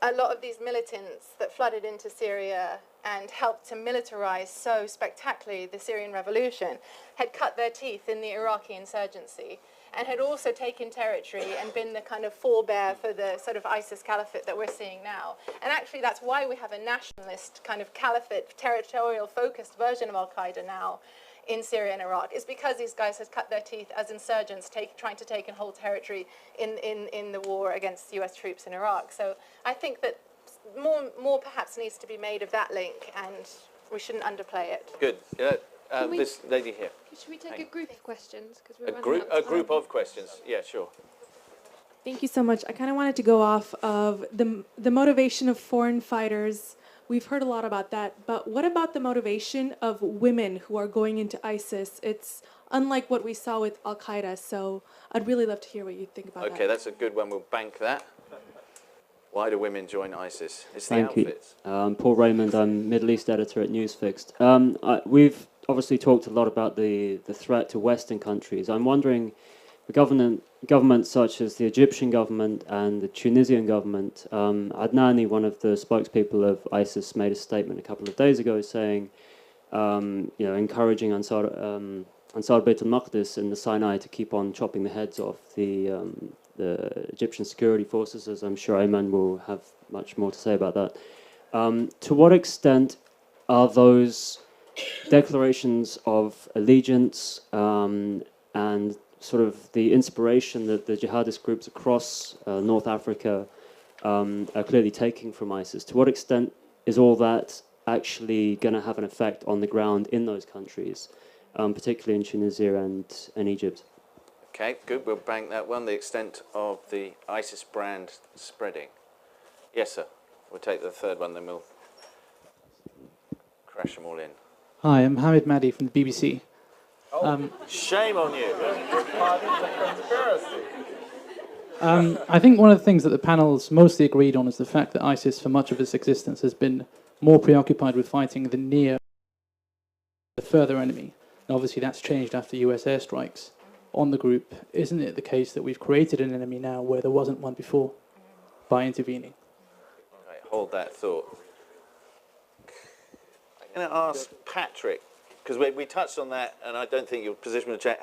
a lot of these militants that flooded into Syria and helped to militarize so spectacularly the Syrian revolution had cut their teeth in the Iraqi insurgency and had also taken territory and been the kind of forebear for the sort of ISIS caliphate that we're seeing now. And actually that's why we have a nationalist kind of caliphate, territorial focused version of Al-Qaeda now in Syria and Iraq, is because these guys had cut their teeth as insurgents trying to take and hold territory in the war against US troops in Iraq. So I think that more perhaps needs to be made of that link, and we shouldn't underplay it. Good. This lady here. Should we take a group of questions? A group of questions. Yeah, sure. Thank you so much. I kind of wanted to go off of the motivation of foreign fighters. We've heard a lot about that, but what about the motivation of women who are going into ISIS? It's unlike what we saw with Al-Qaeda, so I'd really love to hear what you think about that. Okay, that's a good one. We'll bank that. Why do women join ISIS? It's the Thank outfits. you. I'm Paul Raymond. I'm Middle East editor at Newsfixed. We've obviously talked a lot about the threat to Western countries. I'm wondering, the governments such as the Egyptian government and the Tunisian government, Adnani, one of the spokespeople of ISIS, made a statement a couple of days ago saying, encouraging Ansar Beit al-Maqdis in the Sinai to keep on chopping the heads off the Egyptian security forces, as I'm sure Ayman will have much more to say about that. To what extent are those declarations of allegiance and sort of the inspiration that the jihadist groups across North Africa are clearly taking from ISIS, to what extent is all that actually going to have an effect on the ground in those countries, particularly in Tunisia and Egypt? Okay, good. We'll bank that one. The extent of the ISIS brand spreading. Yes, sir. We'll take the third one, then we'll crash them all in. Hi, I'm Hamid Mahdi from the BBC. Shame on you. I think one of the things that the panel's mostly agreed on is the fact that ISIS, for much of its existence, has been more preoccupied with fighting the near, the further enemy. And obviously that's changed after US airstrikes on the group. Isn't it the case that we've created an enemy now where there wasn't one before by intervening? Right, hold that thought. I'm going to ask Patrick, because we touched on that, and I don't think your position will change.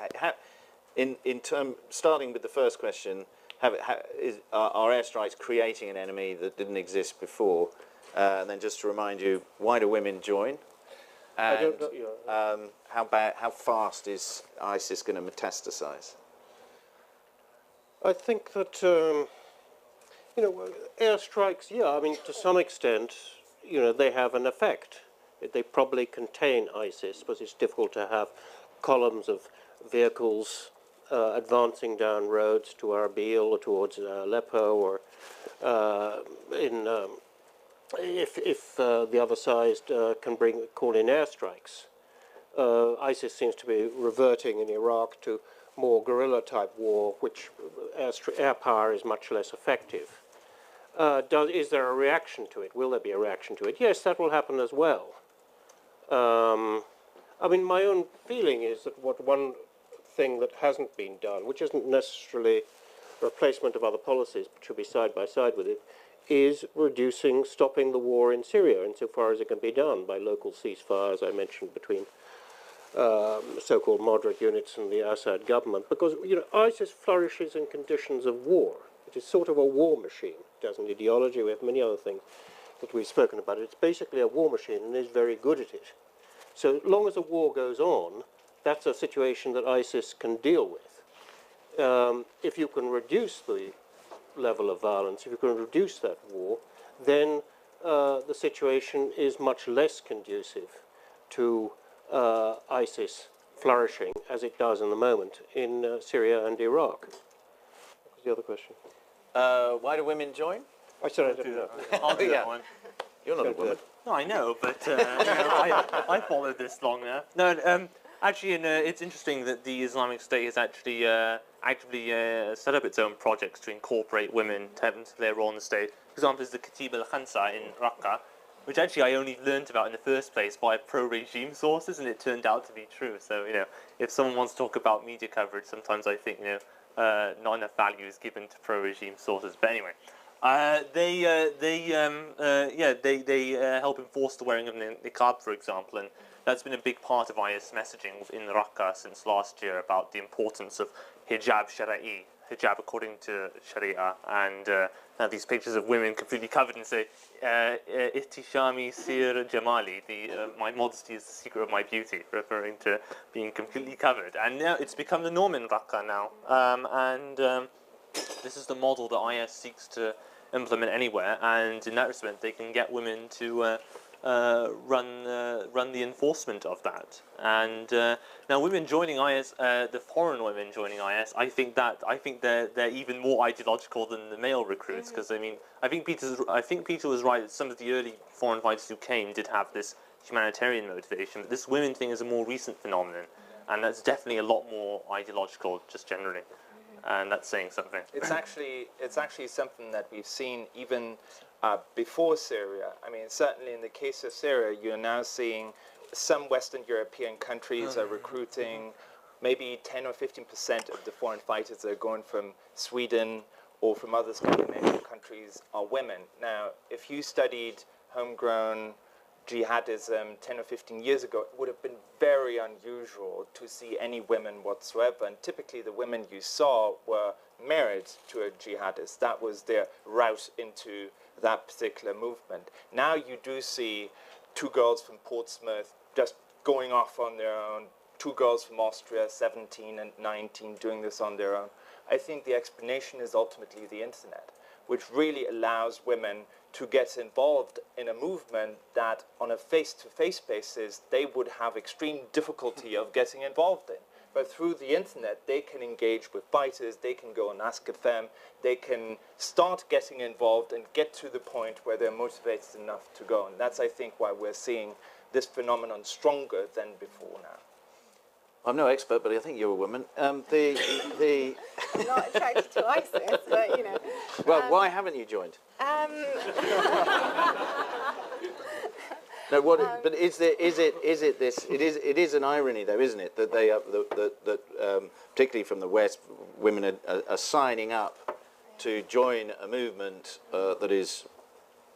Starting with the first question, are airstrikes creating an enemy that didn't exist before? And then just to remind you, why do women join? And I don't know, how fast is ISIS going to metastasize? I think that, airstrikes, yeah, I mean, to some extent, they have an effect. They probably contain ISIS, but it's difficult to have columns of vehicles advancing down roads to Erbil or towards Aleppo, or if the other side can call in airstrikes. ISIS seems to be reverting in Iraq to more guerrilla-type war, which air power is much less effective. Is there a reaction to it? Will there be a reaction to it? Yes, that will happen as well. I mean, my own feeling is that one thing that hasn't been done, which isn't necessarily a replacement of other policies, but should be side by side with it, is stopping the war in Syria insofar as it can be done by local ceasefires, I mentioned, between so-called moderate units and the Assad government. Because, ISIS flourishes in conditions of war. It is sort of a war machine. It has an ideology. We have many other things that we've spoken about. It's basically a war machine and is very good at it. So long as the war goes on, that's a situation that ISIS can deal with. If you can reduce the level of violence, if you can reduce that war, then the situation is much less conducive to ISIS flourishing as it does in the moment in Syria and Iraq. What was the other question? Why do women join? I said I didn't know. I'll do that one. You're not a woman. No, I know, but I followed this long now. No, actually, it's interesting that the Islamic State has actually actively set up its own projects to incorporate women to their role in the state. For example, is the Khatib al-Khansa in Raqqa, which actually I only learned about in the first place by pro-regime sources, and it turned out to be true. So, if someone wants to talk about media coverage, sometimes I think, not enough value is given to pro-regime sources. But anyway, they help enforce the wearing of niqab, for example, and that's been a big part of IS messaging in Raqqa since last year about the importance of hijab shara'i, hijab according to Sharia, and now these pictures of women completely covered and say, ihtishami sir jamali, my modesty is the secret of my beauty, referring to being completely covered. And now it's become the norm in Raqqa now, and this is the model that IS seeks to implement anywhere, and in that respect they can get women to run the enforcement of that. And now women joining IS, the foreign women joining IS, I think they're even more ideological than the male recruits, because I think Peter was right that some of the early foreign fighters who came did have this humanitarian motivation, but this women thing is a more recent phenomenon, and that's definitely a lot more ideological just generally. And that's saying something. It's actually something that we've seen even before Syria. I mean, certainly in the case of Syria, you're now seeing some Western European countries are recruiting maybe 10 or 15% of the foreign fighters that are going from Sweden or from other Scandinavian countries are women. Now, if you studied homegrown jihadism 10 or 15 years ago, it would have been very unusual to see any women whatsoever, and typically the women you saw were married to a jihadist. That was their route into that particular movement. Now you do see two girls from Portsmouth just going off on their own, two girls from Austria, 17 and 19, doing this on their own. I think the explanation is ultimately the internet. which really allows women to get involved in a movement that on a face-to-face basis they would have extreme difficulty of getting involved in. But through the internet, they can engage with fighters, they can go and ask them, they can start getting involved and get to the point where they're motivated enough to go. And that's, I think, why we're seeing this phenomenon stronger than before now. I'm no expert, but I think you're a woman. I'm not attracted to ISIS, but, you know. Well, why haven't you joined? No, but is it this? It is an irony, though, isn't it, that they particularly from the West, women are signing up to join a movement that is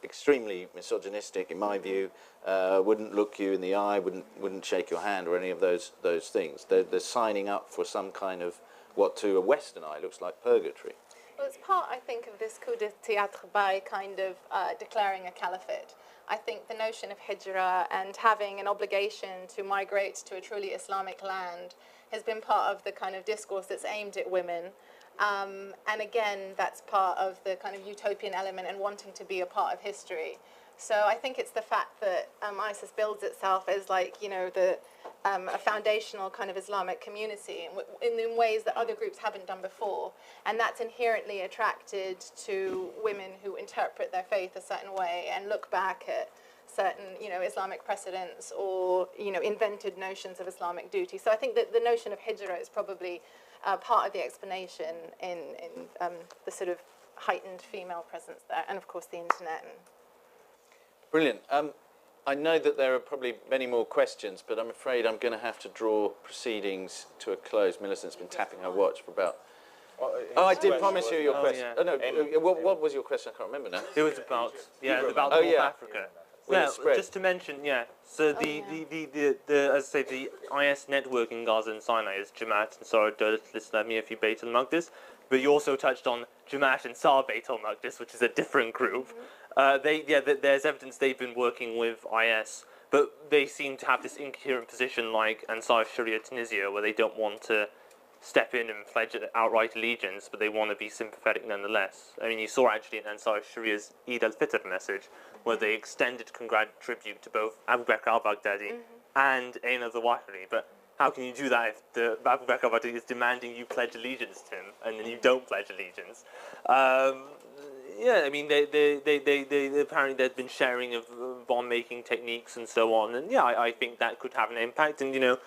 extremely misogynistic, in my view. Wouldn't look you in the eye, wouldn't shake your hand, or any of those things. They're signing up for some kind of what to a Western eye looks like purgatory. Well, it's part, I think, of this coup de théâtre by kind of declaring a caliphate. I think the notion of hijrah and having an obligation to migrate to a truly Islamic land has been part of the kind of discourse that's aimed at women. And again, that's part of the kind of utopian element and wanting to be a part of history. So I think it's the fact that ISIS builds itself as, like, you know, a foundational kind of Islamic community in ways that other groups haven't done before. And that's inherently attracted to women who interpret their faith a certain way and look back at certain, you know, Islamic precedents or, you know, invented notions of Islamic duty. So I think that the notion of hijrah is probably part of the explanation in the sort of heightened female presence there, and of course the internet. Brilliant. I know that there are probably many more questions, but I'm afraid I'm going to have to draw proceedings to a close. Millicent's been tapping her watch for about... Oh, I did promise you your question. Yeah. Oh, no, what was your question? I can't remember now. It was about about North Africa. Yeah, just to mention, so as I say, the IS network in Gaza and Sinai is Jamaat and Ansar al-Islamiyya fi Bayt al-Maqdis, but you also touched on Jamaat and Ansar Bayt al-Maqdis, which is a different group. There's evidence they've been working with IS, but they seem to have this incoherent position like Ansar Sharia Tunisia, where they don't want to step in and pledge outright allegiance, but they want to be sympathetic nonetheless. I mean, you saw actually in Ansar Sharia's Eid al-Fitr message, where they extended tribute to both Abu Bakr al-Baghdadi and Ain al-Zawahiri, but how can you do that if the Abu Bakr al-Baghdadi is demanding you pledge allegiance to him, and then you don't pledge allegiance? I mean, they apparently there's been sharing of bomb-making techniques and so on, and I think that could have an impact. And, you know,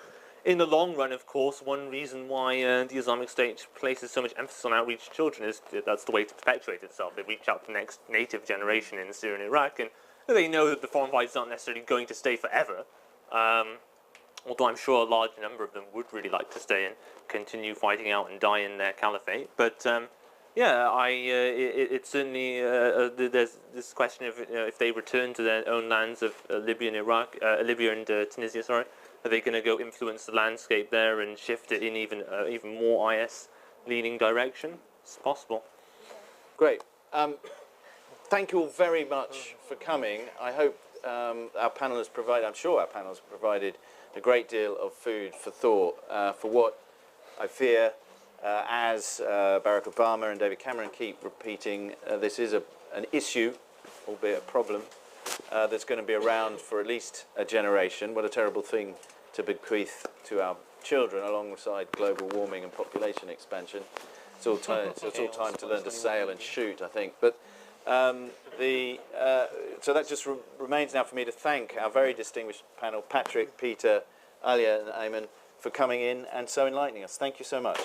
in the long run, of course, one reason why the Islamic State places so much emphasis on outreach to children is that's the way to perpetuate itself. They reach out to the next native generation in Syria and Iraq, and they know that the foreign fighters aren't necessarily going to stay forever. Although I'm sure a large number of them would really like to stay and continue fighting out and die in their caliphate. But it's certainly there's this question of if they return to their own lands of Libya and Tunisia, sorry. Are they going to go influence the landscape there and shift it in even more IS-leaning direction? It's possible. Great. Thank you all very much for coming. I hope our panel has provided, I'm sure our panel has provided a great deal of food for thought for what I fear, as Barack Obama and David Cameron keep repeating, this is an issue, albeit a problem, that's going to be around for at least a generation. What a terrible thing to bequeath to our children alongside global warming and population expansion. It's all time to learn to sail and shoot, I think. But so that just remains now for me to thank our very distinguished panel, Patrick, Peter, Alia and Ayman, for coming in and so enlightening us. Thank you so much.